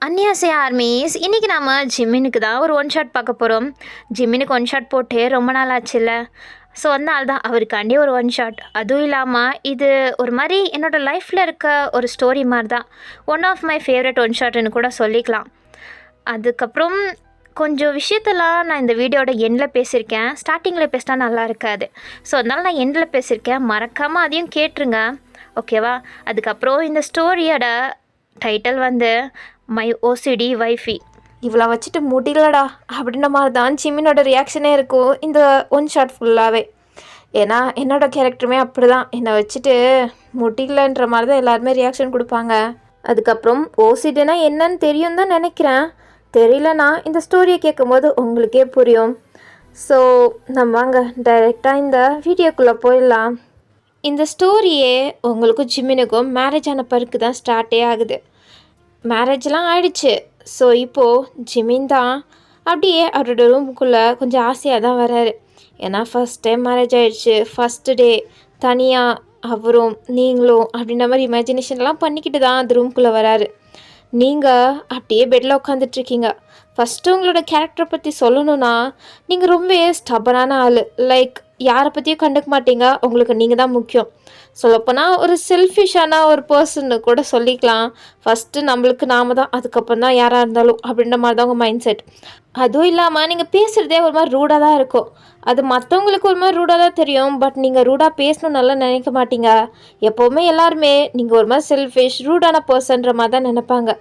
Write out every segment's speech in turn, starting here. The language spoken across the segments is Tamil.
அன்னியாசை ஆர்மீஸ் இன்றைக்கி நாம் ஜிம்மினுக்கு தான் ஒரு ஒன் ஷாட் பார்க்க போகிறோம். ஜிம்மினுக்கு ஒன் ஷாட் போட்டு ரொம்ப நாள் ஆச்சுல்ல. ஸோ அதனால தான் அவருக்காண்டி ஒரு ஒன் ஷாட். அதுவும் இல்லாமல் இது ஒரு மாதிரி என்னோடய லைஃப்பில் இருக்க ஒரு ஸ்டோரி மாதிரி தான். One of my favourite one ஷாட்னு கூட சொல்லிக்கலாம். அதுக்கப்புறம் கொஞ்சம் விஷயத்தெல்லாம் நான் இந்த வீடியோட எண்டில் பேசியிருக்கேன். ஸ்டார்டிங்கில் பேசினா நல்லா இருக்காது. ஸோ அதனால் நான் எண்டில் பேசியிருக்கேன். மறக்காமல் அதையும் கேட்டுருங்க, ஓகேவா? அதுக்கப்புறம் இந்த ஸ்டோரியோட டைட்டில் வந்து மை ஓசிடி வைஃபி. இவ்வளோ வச்சுட்டு முடியலடா அப்படின்ற மாதிரி தான் ஜிம்மினோட ரியாக்ஷனே இருக்கும் இந்த ஒன் ஷாட் ஃபுல்லாகவே. ஏன்னா என்னோடய கேரக்டருமே அப்படி தான், என்னை வச்சுட்டு முடியலன்ற மாதிரி தான் எல்லாருமே ரியாக்ஷன் கொடுப்பாங்க. அதுக்கப்புறம் ஓசிடினா என்னன்னு தெரியும் தான் நினைக்கிறேன். தெரியலனா இந்த ஸ்டோரியை கேட்கும்போது உங்களுக்கே புரியும். ஸோ நம்ம வாங்க டைரெக்டாக இந்த வீடியோக்குள்ளே போயிடலாம். இந்த ஸ்டோரியே உங்களுக்கும் ஜிம்மினுக்கும் மேரேஜ் ஆன பிறகு தான் ஸ்டார்ட்டே ஆகுது. மேரேஜ்லாம் ஆயிடுச்சு. ஸோ இப்போது ஜிமின் தான் அப்படியே அவரோட ரூமுக்குள்ளே கொஞ்சம் ஆசையாக தான் வராரு. ஏன்னா ஃபஸ்ட் டைம் மேரேஜ் ஆகிடுச்சு, ஃபஸ்ட்டு டே தனியாக அவரும் நீங்களும் அப்படின்ற மாதிரி இமேஜினேஷன்லாம் பண்ணிக்கிட்டு தான் அந்த ரூமுக்குள்ளே வராரு. நீங்கள் அப்படியே பெட்டில் உட்காந்துட்ருக்கீங்க. ஃபஸ்ட்டு உங்களோட கேரக்டரை பற்றி சொல்லணுன்னா நீங்கள் ரொம்ப ஸ்டபனான ஆள். லைக் யாரை பற்றியும் கண்டுக்க மாட்டீங்க, உங்களுக்கு நீங்கள் தான் முக்கியம். சொல்லப்போனால் ஒரு செல்ஃபிஷான ஒரு பர்சன்னு கூட சொல்லிக்கலாம். ஃபஸ்ட்டு நம்மளுக்கு நாம தான், அதுக்கப்புறம் தான் யாராக இருந்தாலும் அப்படின்ற மாதிரி தான் உங்கள் மைண்ட் செட். அதுவும் இல்லாமல் நீங்கள் பேசுகிறதே ஒரு மாதிரி ரூடாக தான் இருக்கும். அது மற்றவங்களுக்கு ஒரு மாதிரி ரூடாக தான் தெரியும். பட் நீங்கள் ரூடாக பேசணும்னு நல்லா நினைக்க மாட்டீங்க. எப்போவுமே எல்லாருமே நீங்கள் ஒரு மாதிரி செல்ஃபிஷ் ரூடான பர்சன்ற மாதிரி தான் நினைப்பாங்க.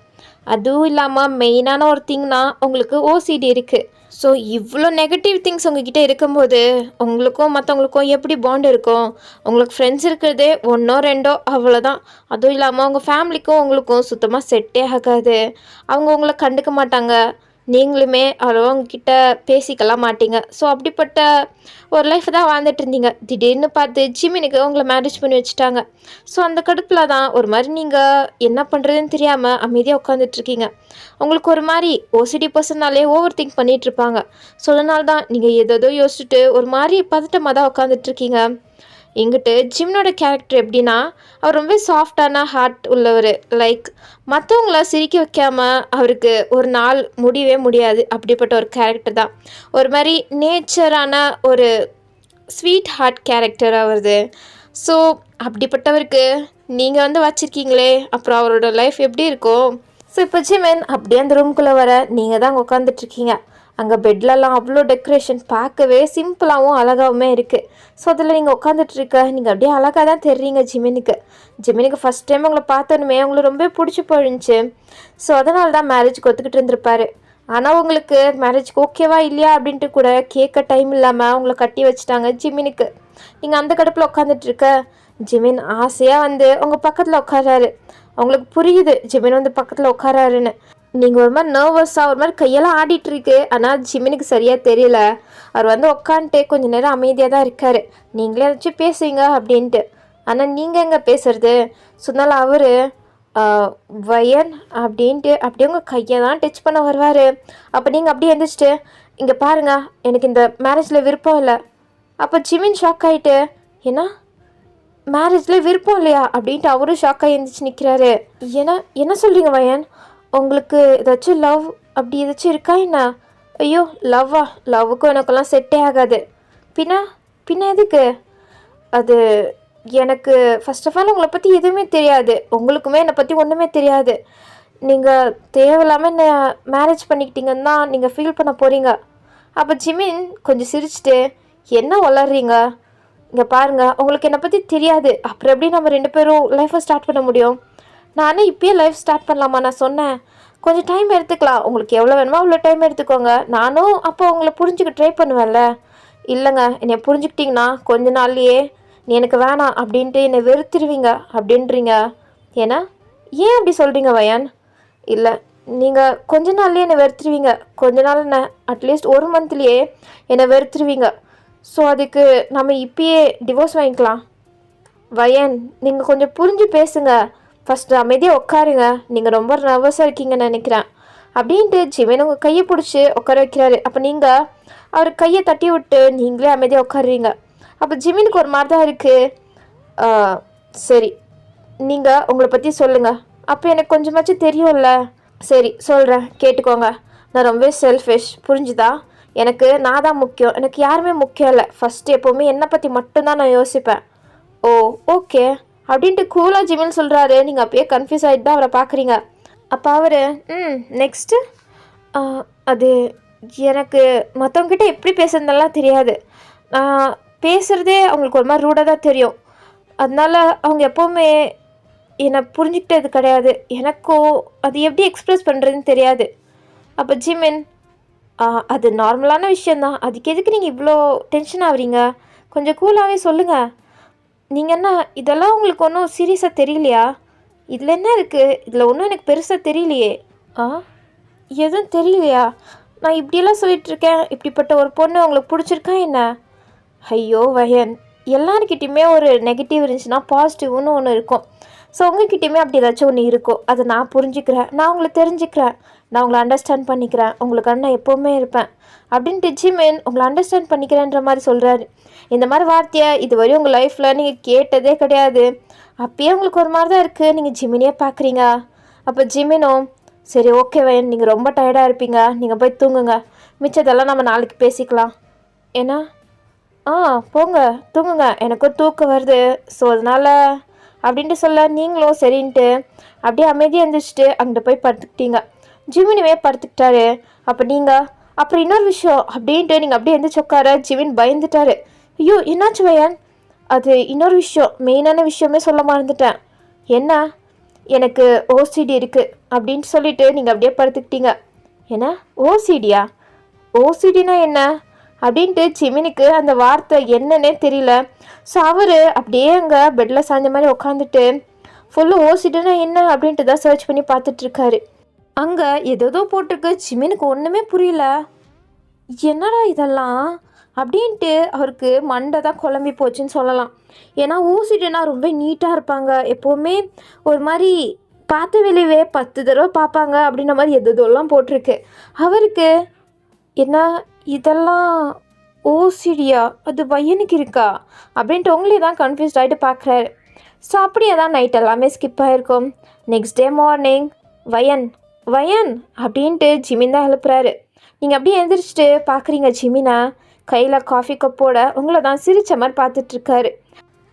அதுவும் இல்லாமல் மெயினான ஒரு திங்னா உங்களுக்கு ஓசிடி இருக்குது. ஸோ இவ்வளோ நெகட்டிவ் திங்ஸ் உங்ககிட்ட இருக்கும்போது உங்களுக்கும் மற்றவங்களுக்கும் எப்படி பாண்ட் இருக்கும்? உங்களுக்கு ஃப்ரெண்ட்ஸ் இருக்கிறதே ஒன்றோ ரெண்டோ அவ்வளோதான். அதுவும் இல்லாமல் உங்கள் ஃபேமிலிக்கும் உங்களுக்கும் சுத்தமாக செட்டே ஆகாது. அவங்க உங்களை கண்டுக்க மாட்டாங்க. நீங்களுமே அவ்வளோவா உங்ககிட்ட பேசிக்கலாம் மாட்டீங்க. ஸோ அப்படிப்பட்ட ஒரு லைஃப் தான் வாழ்ந்துட்டு இருந்தீங்க. திடீர்னு பார்த்து ஜிம்மினுக்கு உங்களை மேரேஜ் பண்ணி வச்சுட்டாங்க. ஸோ அந்த கடுப்பில் தான் ஒரு மாதிரி நீங்கள் என்ன பண்ணுறதுன்னு தெரியாமல் அமைதியாக உட்காந்துட்ருக்கீங்க. உங்களுக்கு ஒரு மாதிரி ஓசிடி பர்சனாலே ஓவர் திங்க் பண்ணிகிட்ருப்பாங்க. ஸோ அதனால தான் நீங்கள் எதோ யோசிச்சுட்டு ஒரு மாதிரி பதட்டமாக தான் உட்காந்துட்ருக்கீங்க. இங்கிட்டு ஜிம்னோட கேரக்டர் எப்படின்னா, அவர் ரொம்ப சாஃப்டான ஹார்ட் உள்ளவர். லைக் மற்றவங்கள சிரிக்க வைக்காமல் அவருக்கு ஒரு நாள் முடியவே முடியாது. அப்படிப்பட்ட ஒரு கேரக்டர் தான். ஒரு மாதிரி நேச்சரான ஒரு ஸ்வீட் ஹார்ட் கேரக்டர் அவரது. ஸோ அப்படிப்பட்டவருக்கு நீங்கள் வந்து வச்சுருக்கீங்களே, அப்புறம் அவரோட லைஃப் எப்படி இருக்கும்? ஸோ இப்போ ஜிமின் அப்படியே அந்த ரூம்குள்ளே வர நீங்கள் தான் அங்கே உட்காந்துட்ருக்கீங்க. அங்கே பெட்லலாம் அவ்வளோ டெக்கரேஷன் பார்க்கவே சிம்பிளாகவும் அழகாகவுமே இருக்குது. ஸோ அதில் நீங்கள் உட்காந்துட்ருக்க நீங்கள் அப்படியே அழகாக தான் தெரியுங்க ஜிமினுக்கு ஃபஸ்ட் டைம் உங்களை பார்த்தோன்னுமே உங்களுக்கு ரொம்ப பிடிச்சி போயிருந்துச்சு. ஸோ அதனால தான் மேரேஜுக்கு ஒத்துக்கிட்டு இருந்திருப்பாரு. ஆனால் உங்களுக்கு மேரேஜுக்கு ஓகேவா இல்லையா அப்படின்ட்டு கூட கேட்க டைம் இல்லாமல் அவங்கள கட்டி வச்சுட்டாங்க ஜிமினுக்கு. நீங்கள் அந்த கடுப்பில் உட்காந்துட்ருக்க ஜிமின் ஆசையாக வந்து உங்கள் பக்கத்தில் உட்காராரு. அவங்களுக்கு புரியுது ஜிமின் வந்து பக்கத்தில் உட்காராருன்னு. நீங்கள் ஒரு மாதிரி நர்வஸாக ஒரு மாதிரி கையெல்லாம் ஆடிட்டுருக்கு. ஆனால் ஜிமினுக்கு சரியாக தெரியல. அவர் வந்து உட்காந்துட்டு கொஞ்சம் நேரம் அமைதியாக தான் இருக்கார். நீங்களே ஏதாச்சும் பேசுவீங்க அப்படின்ட்டு. ஆனால் நீங்கள் எங்கே பேசுறது? சொன்னால அவர் வயன் அப்படின்ட்டு அப்படியே உங்கள் கையை தான் டச் பண்ண வருவார். அப்போ நீங்கள் அப்படியே எழுந்திரிச்சிட்டு இங்கே பாருங்கள், எனக்கு இந்த மேரேஜில் விருப்பம் இல்லை. அப்போ ஜிமின் ஷாக் ஆகிட்டு, ஏன்னா மேரேஜில் விருப்பம் இல்லையா அப்படின்ட்டு அவரும் ஷாக்காக எழுந்திரிச்சு நிற்கிறாரு. என்ன சொல்கிறீங்க வயன்? உங்களுக்கு ஏதாச்சும் லவ் அப்படி ஏதாச்சும் இருக்கா என்ன? ஐயோ லவ்வா? லவ்வுக்கும் எனக்கெல்லாம் செட்டே ஆகாது. பின்ன எதுக்கு? அது எனக்கு ஃபர்ஸ்ட் ஆஃப் ஆல் உங்களை பற்றி எதுவுமே தெரியாது. உங்களுக்குமே என்னை பற்றி ஒன்றுமே தெரியாது. நீங்கள் தேவையில்லாமல் என்னை மேரேஜ் பண்ணிக்கிட்டீங்கன்னு தான் நீங்கள் ஃபீல் பண்ண போகிறீங்க. அப்போ ஜிமின் கொஞ்சம் சிரிச்சிட்டு, என்ன வளர்றீங்க? இங்கே பாருங்கள், உங்களுக்கு என்னை பற்றி தெரியாது. அப்புறம் எப்படி நம்ம ரெண்டு பேரும் லைஃப்பை ஸ்டார்ட் பண்ண முடியும்? நானே இப்போயே லைஃப் ஸ்டார்ட் பண்ணலாமா? நான் சொன்னேன் கொஞ்சம் டைம் எடுத்துக்கலாம். உங்களுக்கு எவ்வளோ வேணுமோ அவ்வளோ டைம் எடுத்துக்கோங்க. நானும் அப்போ உங்களை புரிஞ்சுக்க ட்ரை பண்ணுவேன்ல. இல்லைங்க, என்னை புரிஞ்சுக்கிட்டிங்கன்னா கொஞ்ச நாள்லையே நீ எனக்கு வேணாம் அப்படின்ட்டு என்னை வெறுத்துருவீங்க அப்படின்றீங்க. ஏன்னா ஏன் அப்படி சொல்கிறீங்க வயன்? இல்லை, நீங்கள் கொஞ்ச நாள்லேயே என்னை வெறுத்துருவீங்க. கொஞ்ச நாள் என்ன, அட்லீஸ்ட் ஒரு மந்த்லேயே என்னை வெறுத்துருவீங்க. ஸோ அதுக்கு நம்ம இப்பயே டிவோர்ஸ் வாங்கிக்கலாம். வயன், நீங்கள் கொஞ்சம் புரிஞ்சு பேசுங்க. ஃபஸ்ட்டு அமைதியாக உட்காருங்க. நீங்கள் ரொம்ப நர்வஸாக இருக்கீங்கன்னு நினைக்கிறேன் அப்படின்ட்டு ஜிமின் உங்கள் கையை பிடிச்சி உட்கார வைக்கிறாரு. அப்போ நீங்கள் அவர் கையை தட்டி விட்டு நீங்களே அமைதியாக உட்காருறீங்க. அப்போ ஜிமினுக்கு ஒரு மாதிரி தான் இருக்குது. சரி, நீங்கள் உங்களை பற்றி சொல்லுங்கள். அப்போ எனக்கு கொஞ்சமாச்சும் தெரியும்ல. சரி சொல்கிறேன் கேட்டுக்கோங்க. நான் ரொம்ப செல்ஃபிஷ், புரிஞ்சுதா? எனக்கு நான் தான் முக்கியம், எனக்கு யாருமே முக்கியம் இல்லை. ஃபஸ்ட்டு எப்போவுமே என்னை பற்றி மட்டும்தான் நான் யோசிப்பேன். ஓ ஓகே அப்படின்ட்டு கூலாக ஜிமின் சொல்கிறாரு. நீங்கள் அப்பயே கன்ஃபியூஸ் ஆகிட்டு தான் அவரை பார்க்குறீங்க. அப்போ அவர் நெக்ஸ்ட்டு அது எனக்கு மற்றவங்ககிட்ட எப்படி பேசுறதுனெல்லாம் தெரியாது. நான் பேசுகிறதே அவங்களுக்கு ஒரு மாதிரி ரூடாக தான் தெரியும். அதனால் அவங்க எப்போவுமே என்னை புரிஞ்சுக்கிட்டது கிடையாது. எனக்கும் அது எப்படி எக்ஸ்ப்ரெஸ் பண்ணுறதுன்னு தெரியாது. அப்போ ஜிமின், அது நார்மலான விஷயந்தான், அதுக்கு எதுக்கு நீங்கள் இவ்வளோ டென்ஷன் ஆகுறீங்க? கொஞ்சம் கூலாகவே சொல்லுங்கள். நீங்கள் என்ன இதெல்லாம் உங்களுக்கு ஒன்றும் சீரியஸாக தெரியலையா? இதில் என்ன இருக்குது? இதில் ஒன்றும் எனக்கு பெருசாக தெரியலையே. ஆ எதுவும் தெரியலையா? நான் இப்படியெல்லாம் சொல்லிகிட்ருக்கேன், இப்படிப்பட்ட ஒரு பொண்ணு உங்களுக்கு பிடிச்சிருக்கா என்ன? ஐயோ வயன், எல்லாருக்கிட்டையுமே ஒரு நெகட்டிவ் இருந்துச்சுன்னா பாசிட்டிவ்னு ஒன்று இருக்கும். ஸோ உங்கள்கிட்டையுமே அப்படி ஏதாச்சும் ஒன்று இருக்கும். அதை நான் புரிஞ்சுக்கிறேன், நான் உங்களை தெரிஞ்சுக்கிறேன், நான் உங்களை அண்டர்ஸ்டாண்ட் பண்ணிக்கிறேன், உங்களுக்கான நான் எப்போவுமே இருப்பேன் அப்படின்ட்டு ஜிமின் உங்களை அண்டர்ஸ்டாண்ட் பண்ணிக்கிறேன்ற மாதிரி சொல்கிறாரு. இந்த மாதிரி வார்த்தையை இதுவரையும் உங்கள் லைஃப்பில் நீங்கள் கேட்டதே கிடையாது. அப்பயே உங்களுக்கு ஒரு மாதிரி தான் இருக்குது. நீங்கள் ஜிமினே பார்க்குறீங்க. அப்போ ஜிமினும், சரி ஓகே வயன், நீங்கள் ரொம்ப டயர்டாக இருப்பீங்க, நீங்கள் போய் தூங்குங்க, மிச்சதெல்லாம் நம்ம நாளைக்கு பேசிக்கலாம். ஏன்னா போங்க தூங்குங்க, எனக்கும் தூக்கம் வருது, ஸோ அதனால் அப்படின்ட்டு சொல்ல நீங்களும் சரின்ட்டு அப்படியே அமைதியாக எழுந்திரிச்சிட்டு அங்கிட்ட போய் படுத்துக்கிட்டீங்க. ஜிமினுமே படுத்துக்கிட்டாரு. அப்போ நீங்கள் அப்புறம் இன்னொரு விஷயம் அப்படின்ட்டு நீங்கள் அப்படியே எழுந்திரிச்சு உட்கார ஜிமின் பயந்துட்டாரு. ஐயோ என்னாச்சு வயன்? அது இன்னொரு விஷயம், மெயினான விஷயமே சொல்ல மறந்துட்டேன். என்ன? எனக்கு ஓசிடி இருக்குது அப்படின்ட்டு சொல்லிவிட்டு நீங்கள் அப்படியே படுத்துக்கிட்டீங்க. என்ன ஓசிடியா? ஓசிடினா என்ன அப்படின்ட்டு ஜிமினுக்கு அந்த வார்த்தை என்னன்னே தெரியல. ஸோ அவர் அப்படியே அங்கே பெட்டில் சாஞ்ச மாதிரி உட்காந்துட்டு ஃபுல்லு ஓசிடினா என்ன அப்படின்ட்டு தான் சர்ச் பண்ணி பார்த்துட்ருக்காரு. அங்கே ஏதோ போட்டிருக்கு. ஜிமினுக்கு ஒன்றுமே புரியல. என்னடா இதெல்லாம் அப்படின்ட்டு அவருக்கு மண்டை தான் குழம்பி போச்சுன்னு சொல்லலாம். ஏன்னா ஓசிடினா ரொம்ப நீட்டாக இருப்பாங்க, எப்போவுமே ஒரு மாதிரி பார்த்த வெளியவே 10 தடவை பார்ப்பாங்க அப்படின்ற மாதிரி எதெல்லாம் போட்டிருக்கு. அவருக்கு என்ன இதெல்லாம் ஓசிடியா, அது பையனுக்கு இருக்கா அப்படின்ட்டு உங்களே தான் கன்ஃபியூஸ்ட் ஆகிட்டு பார்க்குறாரு. ஸோ அப்படியே தான் நைட் எல்லாமே ஸ்கிப் ஆகிருக்கும். நெக்ஸ்ட் டே மார்னிங் வயன் வயன் அப்படின்ட்டு ஜிமின் தான் எழுப்புறாரு. நீங்கள் அப்படியே எழுந்திரிச்சிட்டு பார்க்குறீங்க ஜிமினா கையில் காஃபி கப்போட உங்களை தான் சிரிச்ச மாதிரி பார்த்துட்ருக்காரு.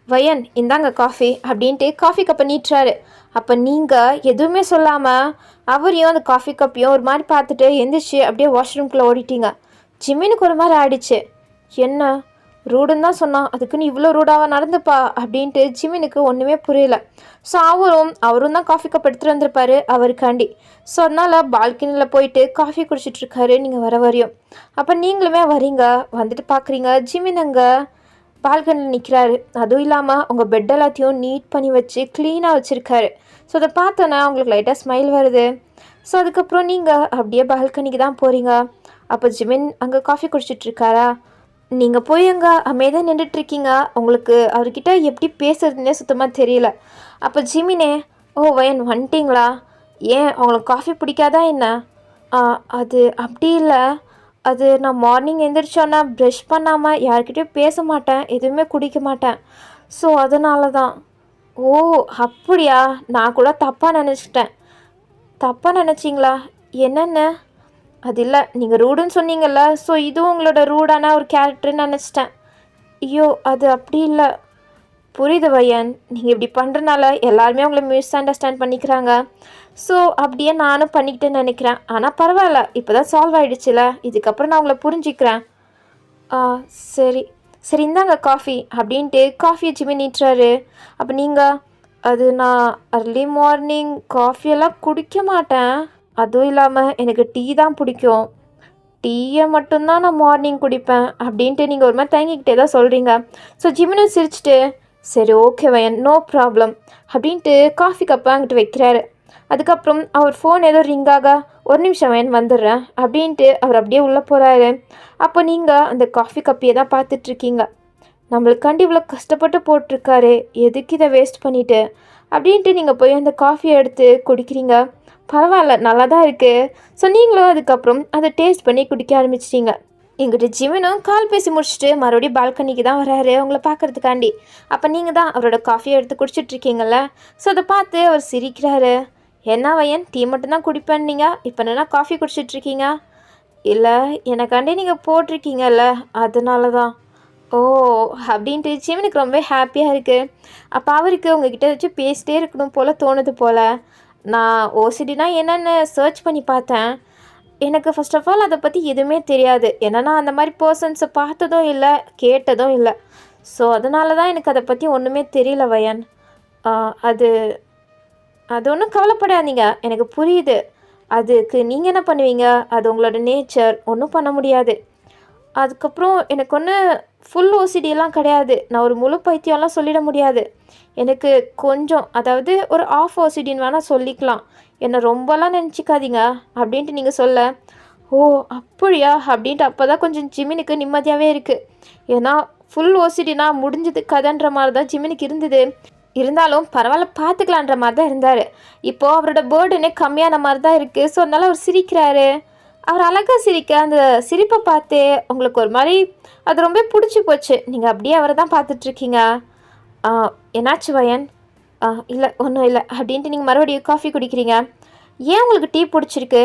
வயன் இந்தாங்க காஃபி அப்படின்ட்டு காஃபி கப்பை நீட்டுறாரு. அப்போ நீங்கள் எதுவுமே சொல்லாமல் அவரையும் அந்த காஃபி கப்பையும் ஒரு மாதிரி பார்த்துட்டு எந்திரிச்சு அப்படியே வாஷ்ரூம்குள்ளே ஓடிட்டீங்க. ஜிமினுக்கு ஒரு மாதிரி ஆயிடுச்சு. என்ன ரூடுன்னு தான் சொன்னான், அதுக்குன்னு இவ்வளோ ரூடாக நடந்துப்பா அப்படின்ட்டு ஜிமினுக்கு ஒன்றுமே புரியல. ஸோ அவரும் தான் காஃபி கப் எடுத்துகிட்டு வந்திருப்பாரு அவருக்காண்டி. ஸோ அதனால் பால்கனியில் போயிட்டு காஃபி குடிச்சிட்ருக்காரு நீங்கள் வர வரையும். அப்போ நீங்களுமே வரீங்க, வந்துட்டு பார்க்குறீங்க ஜிமின் அங்கே பால்கனியில் நிற்கிறாரு. அதுவும் இல்லாமல் உங்கள் பெட் எல்லாத்தையும் நீட் பண்ணி வச்சு க்ளீனாக வச்சுருக்காரு. ஸோ அதை பார்த்தோன்னா உங்களுக்கு லைட்டாக ஸ்மைல் வருது. ஸோ அதுக்கப்புறம் நீங்கள் அப்படியே பால்கனிக்கு தான் போகிறீங்க. அப்போ ஜிமின் அங்கே காஃபி குடிச்சிட்ருக்காரா? நீங்கள் போய் அங்கே அமைதியாக நின்றுட்டுருக்கீங்க. உங்களுக்கு அவர்கிட்ட எப்படி பேசுறதுன்னே சுத்தமாக தெரியல. அப்போ ஜிமினே, ஓ வயன் வந்துட்டிங்களா? ஏன் உங்களுக்கு காஃபி பிடிக்காதா என்ன? அது அப்படி இல்லை, அது நான் மார்னிங் எழுந்திரிச்சோன்னா ப்ரஷ் பண்ணாமல் யார்கிட்டையும் பேச மாட்டேன், எதுவுமே குடிக்க மாட்டேன். ஸோ அதனால தான். ஓ அப்படியா? நான் கூட தப்பாக நினச்சிட்டேன். தப்பாக நினச்சிங்களா? என்னென்ன? அது இல்லை, நீங்கள் ரூடுன்னு சொன்னீங்கல்ல, ஸோ இதுவும் உங்களோட ரூடான ஒரு கேரக்டர்னு நினச்சிட்டேன். ஐயோ அது அப்படி இல்லை. புரியுது வயன், நீங்கள் இப்படி பண்ணுறனால எல்லாருமே உங்களை மிஸ் அண்டர்ஸ்டாண்ட் பண்ணிக்கிறாங்க. ஸோ அப்படியே நானும் பண்ணிக்கிட்டேன்னு நினைக்கிறேன். ஆனால் பரவாயில்ல, இப்போ தான் சால்வ் ஆகிடுச்சுல, இதுக்கப்புறம் நான் உங்களை புரிஞ்சிக்கிறேன். சரி சரி இந்தாங்க காஃபி அப்படின்ட்டு காஃபியை ஜிமின் நீட்டுறாரு. அப்போ நீங்கள் அது நான் அர்லி மார்னிங் காஃபியெல்லாம் குடிக்க மாட்டேன், அதுவும் இல்லாமல் எனக்கு டீ தான் பிடிக்கும், டீயை மட்டும்தான் நான் மார்னிங் குடிப்பேன் அப்படின்ட்டு நீங்கள் ஒரு மாதிரி தயங்கிக்கிட்டே தான் சொல்கிறீங்க. ஸோ ஜிமினும் சிரிச்சிட்டு சரி ஓகே வயன் நோ ப்ராப்ளம் அப்படின்ட்டு காஃபி கப்பை அங்கிட்டு வைக்கிறாரு. அதுக்கப்புறம் அவர் ஃபோன் ஏதோ ரிங்காக ஒரு நிமிஷம் வயன் வந்துடுறேன் அப்படின்ட்டு அவர் அப்படியே உள்ளே போகிறாரு. அப்போ நீங்கள் அந்த காஃபி கப்பியை தான் பார்த்துட்ருக்கீங்க. நம்மளுக்காண்டி இவ்வளோ கஷ்டப்பட்டு போட்டிருக்காரு, எதுக்கு இதை வேஸ்ட் பண்ணிவிட்டு அப்படின்ட்டு நீங்கள் போய் அந்த காஃபியை எடுத்து குடிக்கிறீங்க. பரவாயில்ல நல்லா தான் இருக்குது. ஸோ நீங்களும் அதுக்கப்புறம் அதை டேஸ்ட் பண்ணி குடிக்க ஆரம்பிச்சிட்டிங்க. எங்கிட்ட ஜிமினும் கால் பேசி முடிச்சுட்டு மறுபடியும் பால்கனிக்கு தான் வராரு உங்களை பார்க்குறதுக்காண்டி. அப்போ நீங்கள் தான் அவரோட காஃபியை எடுத்து குடிச்சிட்ருக்கீங்கள. ஸோ அதை பார்த்து அவர் சிரிக்கிறாரு. என்ன வயன் டீ மட்டும்தான் குடிப்பேன்னீங்க, இப்போ என்னென்னா காஃபி குடிச்சிட்ருக்கீங்க? இல்லை எனக்காண்டி நீங்கள் போட்டிருக்கீங்கல்ல அதனால தான். ஓ அப்படின்ட்டு ஜிமினுக்கு ரொம்ப ஹாப்பியாக இருக்குது. அப்போ அவருக்கு உங்ககிட்ட வச்சு பேசிட்டே இருக்கணும் போல் தோணுது போல். நான் ஓசிடினா என்னென்னு சர்ச் பண்ணி பார்த்தேன். எனக்கு ஃபர்ஸ்ட் ஆஃப் ஆல் அதை பற்றி எதுவுமே தெரியாது. ஏன்னா அந்த மாதிரி பர்சன்ஸை பார்த்ததும் இல்லை கேட்டதும் இல்லை. ஸோ அதனால தான் எனக்கு அதை பற்றி ஒன்றுமே தெரியல வயன். அது அது ஒன்றும் கவலைப்படாதீங்க, எனக்கு புரியுது. அதுக்கு நீங்கள் என்ன பண்ணுவீங்க, அது உங்களோட நேச்சர், ஒன்றும் பண்ண முடியாது. அதுக்கப்புறம் எனக்கு ஒன்று ஃபுல் ஓசிடியெல்லாம் கிடையாது. நான் ஒரு முழு பைத்தியம்லாம் சொல்லிட முடியாது. எனக்கு கொஞ்சம், அதாவது ஒரு ஆஃப் ஓசிடின்னு வேணால் சொல்லிக்கலாம். என்னை ரொம்பலாம் நினச்சிக்காதீங்க அப்படின்ட்டு நீங்கள் சொல்ல, ஓ அப்படியா அப்படின்ட்டு அப்போ தான் கொஞ்சம் ஜிமினுக்கு நிம்மதியாகவே இருக்குது. ஏன்னா ஃபுல் ஓசிடினா முடிஞ்சது கதைன்ற மாதிரி தான் ஜிமினுக்கு இருந்தது. இருந்தாலும் பரவாயில்ல பார்த்துக்கலான்ற மாதிரி தான் இருந்தார். இப்போது அவரோட பேர்டுனே கம்மியான மாதிரி தான் இருக்குது. ஸோ அதனால் அவர் சிரிக்கிறாரு. அவர் அழகாக சிரிக்க அந்த சிரிப்பை பார்த்து உங்களுக்கு ஒரு மாதிரி அது ரொம்ப பிடிச்சி போச்சு. நீங்கள் அப்படியே அவரை தான் பார்த்துட்ருக்கீங்க. என்னாச்சு வயன்? இல்லை ஒன்றும் இல்லை அப்படின்ட்டு நீங்கள் மறுபடியும் காஃபி குடிக்கிறீங்க. ஏன் உங்களுக்கு டீ பிடிச்சிருக்கு?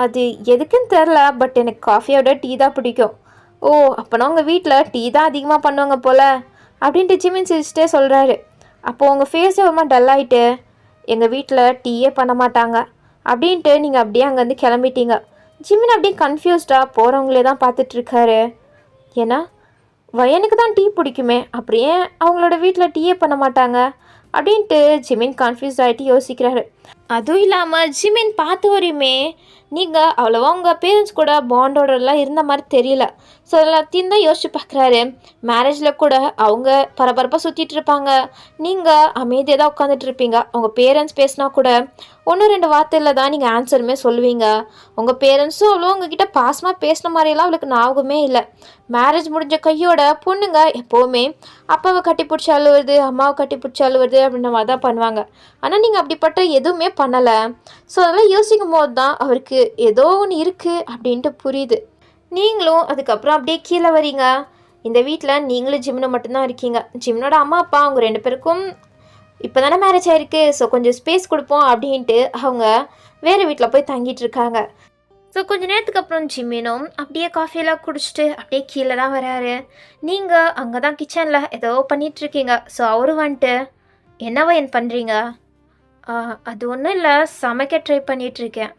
அது எதுக்குன்னு தெரில, பட் எனக்கு காஃபியோட டீ தான் பிடிக்கும். ஓ அப்போனா உங்கள் வீட்டில் டீ தான் அதிகமாக பண்ணுவாங்க போல் அப்படின்ட்டு ஜிமின் சிரிச்சிட்டே சொல்கிறாரு. அப்போது உங்கள் ஃபேஸே ஒரு மாதிரி டல் ஆகிட்டு, எங்கள் வீட்டில் டீயே பண்ண மாட்டாங்க அப்படின்ட்டு நீங்கள் அப்படியே அங்கேருந்து கிளம்பிட்டீங்க. ஜிமின் அப்படியே கன்ஃபியூஸ்டாக போகிறவங்களே தான் பார்த்துட்ருக்காரு. ஏன்னா வயனுக்கு தான் டீ பிடிக்குமே, அப்படியே அவங்களோட வீட்டில் டீயே பண்ண மாட்டாங்க அப்படின்ட்டு ஜிமின் கன்ஃபியூஸ் ஆகிட்டு யோசிக்கிறாரு. அதுவும் இல்லாமல் ஜிமின் பார்த்த வரையுமே நீங்கள் அவ்வளோவா உங்கள் பேரண்ட்ஸ் கூட பாண்டோடலாம் இருந்த மாதிரி தெரியல. ஸோ எல்லாத்தையும் தான் யோசிச்சு பார்க்குறாரு. மேரேஜில் கூட அவங்க பரபரப்பாக சுற்றிட்டு இருப்பாங்க, நீங்கள் அமைதியாக தான் உட்காந்துட்டு இருப்பீங்க. உங்கள் பேரண்ட்ஸ் பேசினா கூட 1-2 வார்த்தையில் தான் நீங்கள் ஆன்சருமே சொல்லுவீங்க. உங்கள் பேரண்ட்ஸும் அவ்வளோ உங்ககிட்ட பாசமாக பேசின மாதிரியெல்லாம் அவளுக்கு ஞாபகமே இல்லை. மேரேஜ் முடிஞ்ச கையோட பொண்ணுங்க எப்போவுமே அப்பாவை கட்டி பிடிச்சி அழுவுறது, அம்மாவை கட்டி பிடிச்சி அழுவுறது அப்படின்ற மாதிரி தான் பண்ணுவாங்க. ஆனால் நீங்கள் அப்படிப்பட்ட எதுவுமே பண்ணலை. ஸோ அதெல்லாம் யோசிக்கும் போது தான் அவருக்கு ஏதோ ஒன்று இருக்குது அப்படின்ட்டு புரியுது. நீங்களும் அதுக்கப்புறம் அப்படியே கீழே வரீங்க. இந்த வீட்டில் நீங்களும் ஜிம்னு மட்டும்தான் இருக்கீங்க. ஜிம்னோட அம்மா அப்பா அவங்க 2 பேருக்கும் இப்போ தானே மேரேஜ் ஆகிருக்கு, ஸோ கொஞ்சம் ஸ்பேஸ் கொடுப்போம் அப்படின்ட்டு அவங்க வேறு வீட்டில் போய் தங்கிட்டு இருக்காங்க. ஸோ கொஞ்சம் நேரத்துக்கு அப்புறம் ஜிம்மினும் அப்படியே காஃபியெல்லாம் குடிச்சிட்டு அப்படியே கீழே தான் வராரு. நீங்கள் அங்கே தான் கிச்சனில் ஏதோ பண்ணிகிட்ருக்கீங்க. ஸோ அவரு வந்துட்டு, என்னவா என் பண்ணுறீங்க? அது ஒன்றும் இல்லை, சமைக்க ட்ரை பண்ணிகிட்ருக்கேன்.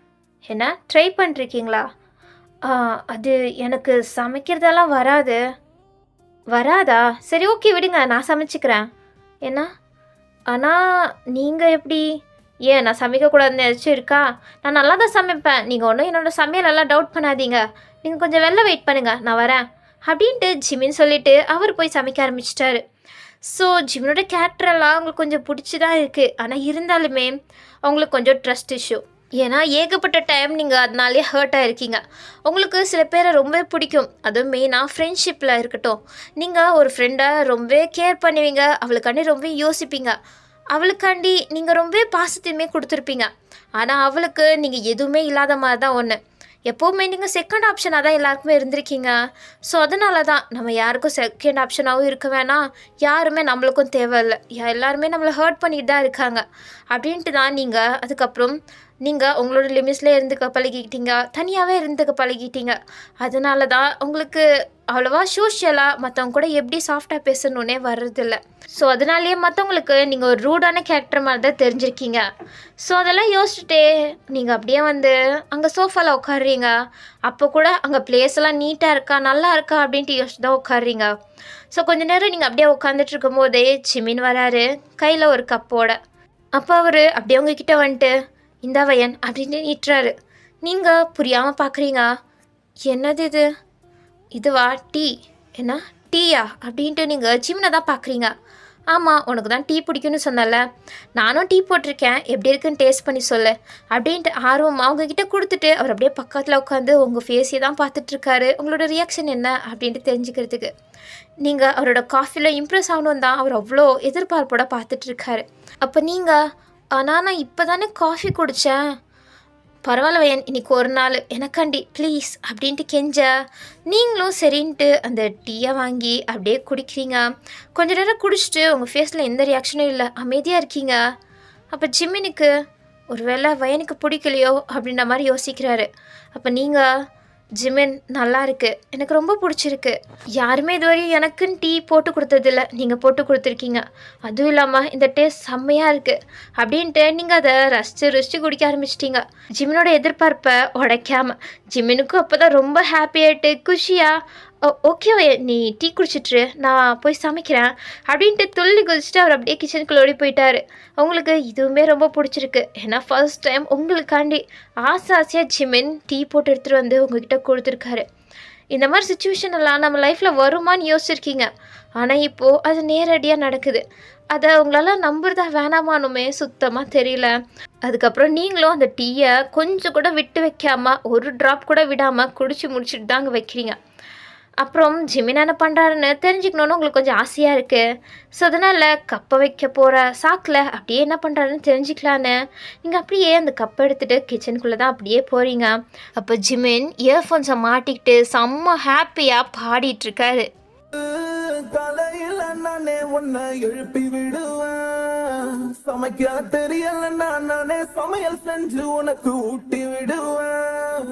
என்ன ட்ரை பண்ணிருக்கீங்களா? அது எனக்கு சமைக்கிறதெல்லாம் வராது. வராதா? சரி ஓகே விடுங்க, நான் சமைச்சிக்கிறேன். என்ன? ஆனால் நீங்கள் எப்படி? ஏன் நான் சமைக்கக்கூடாதுன்னு ஏதாச்சும் இருக்கா? நான் நல்லா தான் சமைப்பேன். நீங்கள் ஒன்றும் என்னோடய சமையலெல்லாம் டவுட் பண்ணாதீங்க. நீங்கள் கொஞ்சம் வெளில வெயிட் பண்ணுங்கள், நான் வரேன் அப்படின்ட்டு ஜிமின் சொல்லிவிட்டு அவர் போய் சமைக்க ஆரம்பிச்சிட்டாரு. ஸோ ஜிமினோட கேரக்டரெல்லாம் அவங்களுக்கு கொஞ்சம் பிடிச்சி தான் இருக்குது. ஆனால் இருந்தாலுமே அவங்களுக்கு கொஞ்சம் ட்ரஸ்ட் இஷ்யூ. ஏன்னா ஏகப்பட்ட டைம் நீங்கள் அதனாலே ஹர்ட் ஆகிருக்கீங்க. உங்களுக்கு சில பேரை ரொம்ப பிடிக்கும், அதுவும் மெயினாக ஃப்ரெண்ட்ஷிப்பில் இருக்கட்டும். நீங்கள் ஒரு ஃப்ரெண்டை ரொம்ப கேர் பண்ணுவீங்க, அவளுக்காண்டி ரொம்ப யோசிப்பீங்க, அவளுக்காண்டி நீங்கள் ரொம்ப பாசத்தையுமே கொடுத்துருப்பீங்க. ஆனால் அவளுக்கு நீங்கள் எதுவுமே இல்லாத மாதிரி தான் ஒன்று. எப்போவுமே நீங்கள் செகண்ட் ஆப்ஷனாக தான் எல்லாருக்குமே இருந்திருக்கீங்க. ஸோ அதனால தான் நம்ம யாருக்கும் செகண்ட் ஆப்ஷனாகவும் இருக்க வேணாம், யாருமே நம்மளுக்கும் தேவையில்லை, எல்லாருமே நம்மளை ஹர்ட் பண்ணிட்டு தான் இருக்காங்க அப்படின்ட்டு தான் நீங்கள் அதுக்கப்புறம் நீங்கள் உங்களோட லிமிட்ஸ்லேயே இருந்துக்க பழகிக்கிட்டீங்க, தனியாகவே இருந்துக்க பழகிட்டீங்க. அதனால தான் உங்களுக்கு அவ்வளோவா சோஷியலாக மற்றவங்க கூட எப்படி சாஃப்டாக பேசணுன்னே வர்றதில்ல. ஸோ அதனாலேயே மற்றவங்களுக்கு நீங்கள் ஒரு ரூடான கேரக்டர் மாதிரி தான் தெரிஞ்சிருக்கீங்க. ஸோ அதெல்லாம் யோசிச்சுட்டே நீங்கள் அப்படியே வந்து அங்கே சோஃபாவில் உட்காடுறீங்க. அப்போ கூட அங்கே பிளேஸ் எல்லாம் நீட்டாக இருக்கா, நல்லா இருக்கா அப்படின்ட்டு யோசிச்சு தான் உட்காடுறீங்க. ஸோ கொஞ்சம் நேரம் நீங்கள் அப்படியே உட்காந்துட்டு இருக்கும் போதே ஜிமின் வராரு கையில் ஒரு கப்போட. அப்போ அவர் அப்படியே உங்ககிட்ட வந்துட்டு, இந்த வயன் அப்படின்ட்டு நீட்டுறாரு. நீங்கள் புரியாமல் பார்க்குறீங்க, என்னது இது? இதுவா டீ? என்ன டீயா அப்படின்ட்டு நீங்கள் ஜிம்னை தான் பார்க்குறீங்க. ஆமாம், உனக்கு தான் டீ பிடிக்குன்னு சொன்னல, நானும் டீ போட்டிருக்கேன், எப்படி இருக்குன்னு டேஸ்ட் பண்ணி சொல்லு அப்படின்ட்டு ஆர்வமாக அவங்கக்கிட்ட கொடுத்துட்டு அவர் அப்படியே பக்கத்தில் உட்காந்து உங்கள் ஃபேஸையே தான் பார்த்துட்ருக்காரு, உங்களோட ரியாக்ஷன் என்ன அப்படின்ட்டு தெரிஞ்சுக்கிறதுக்கு. நீங்கள் அவரோட காஃபியில் இம்ப்ரெஸ் ஆகணும் தான் அவர் அவ்வளோ எதிர்பார்ப்போட பார்த்துட்ருக்காரு. அப்போ நீங்கள், ஆனால் நான் இப்போ தானே காஃபி குடித்தேன், பரவாயில்ல வயன் இன்னைக்கு ஒரு நாள் எனக்காண்டி ப்ளீஸ் அப்படின்ட்டு கெஞ்ச, நீங்களும் சரின்ட்டு அந்த டீயை வாங்கி அப்படியே குடிக்கிறீங்க. கொஞ்ச நேரம் குடிச்சிட்டு உங்கள் ஃபேஸில் எந்த ரியாக்ஷனும் இல்லை, அமைதியாக இருக்கீங்க. அப்போ ஜிமினுக்கு ஒருவேளை வயனுக்கு பிடிக்கலையோ அப்படின்ற மாதிரி யோசிக்கிறாரு. அப்போ நீங்கள் ஜிமின் நல்லா இருக்கு, எனக்கு ரொம்ப பிடிச்சிருக்கு, யாருமே இதுவரையும் எனக்குன்னு டீ போட்டு கொடுத்ததில்ல, நீங்கள் போட்டு கொடுத்துருக்கீங்க, அதுவும் இல்லாமல் இந்த டேஸ்ட் செம்மையாக இருக்குது அப்படின்ட்டு நீங்கள் அதை ரசித்து குடிக்க ஆரம்பிச்சிட்டிங்க. ஜிமினோட எதிர்பார்ப்பை உடைக்காமல் ஜிமினுக்கும் அப்போ தான் ரொம்ப ஹாப்பியாகிட்டு குஷியாக ஓகே நீ டீ குடிச்சிட்ரு, நான் போய் சமைக்கிறேன் அப்படின்ட்டு துள்ளி குதிச்சுட்டு அவர் அப்படியே கிச்சனுக்குள்ள ஓடி போயிட்டாரு. உங்களுக்கு இதுவுமே ரொம்ப பிடிச்சிருக்கு. ஏன்னா ஃபர்ஸ்ட் டைம் உங்களுக்காண்டி ஆசையாக ஜிமின் டீ போட்டு எடுத்துகிட்டு வந்து உங்ககிட்ட கொடுத்துருக்காரு. இந்த மாதிரி சுச்சுவேஷன் எல்லாம் நம்ம லைஃப்பில் வருமானு யோசிச்சிருக்கீங்க. ஆனால் இப்போது அது நேரடியாக நடக்குது. அதை உங்களால் நம்புறதா வேணாமானுமே சுத்தமாக தெரியல. அதுக்கப்புறம் நீங்களும் அந்த டீயை கொஞ்சம் கூட விட்டு வைக்காமல் ஒரு ட்ராப் கூட விடாமல் குடிச்சு முடிச்சுட்டு தாங்க வைக்கிறீங்க. அப்புறம் ஜிமின் என்ன பண்ணுறாருன்னு தெரிஞ்சுக்கணுன்னு உங்களுக்கு கொஞ்சம் ஆசையாக இருக்குது. ஸோ அதனால் கப்பை வைக்க போகிற சாக்கில் அப்படியே என்ன பண்ணுறாருன்னு தெரிஞ்சுக்கலான்னு நீங்கள் அப்படியே அந்த கப்பை எடுத்துகிட்டு கிச்சனுக்குள்ளே தான் அப்படியே போகிறீங்க. அப்போ ஜிமின் இயர்ஃபோன்ஸை மாட்டிக்கிட்டு செம்ம ஹாப்பியாக பாடிட்டுருக்காரு. காலையில நானே உன்னை எழுப்பி விடுவேன், சமைக்க தெரியலன்னா நானே சமையல் செஞ்சு உனக்கு ஊட்டி விடுவேன்.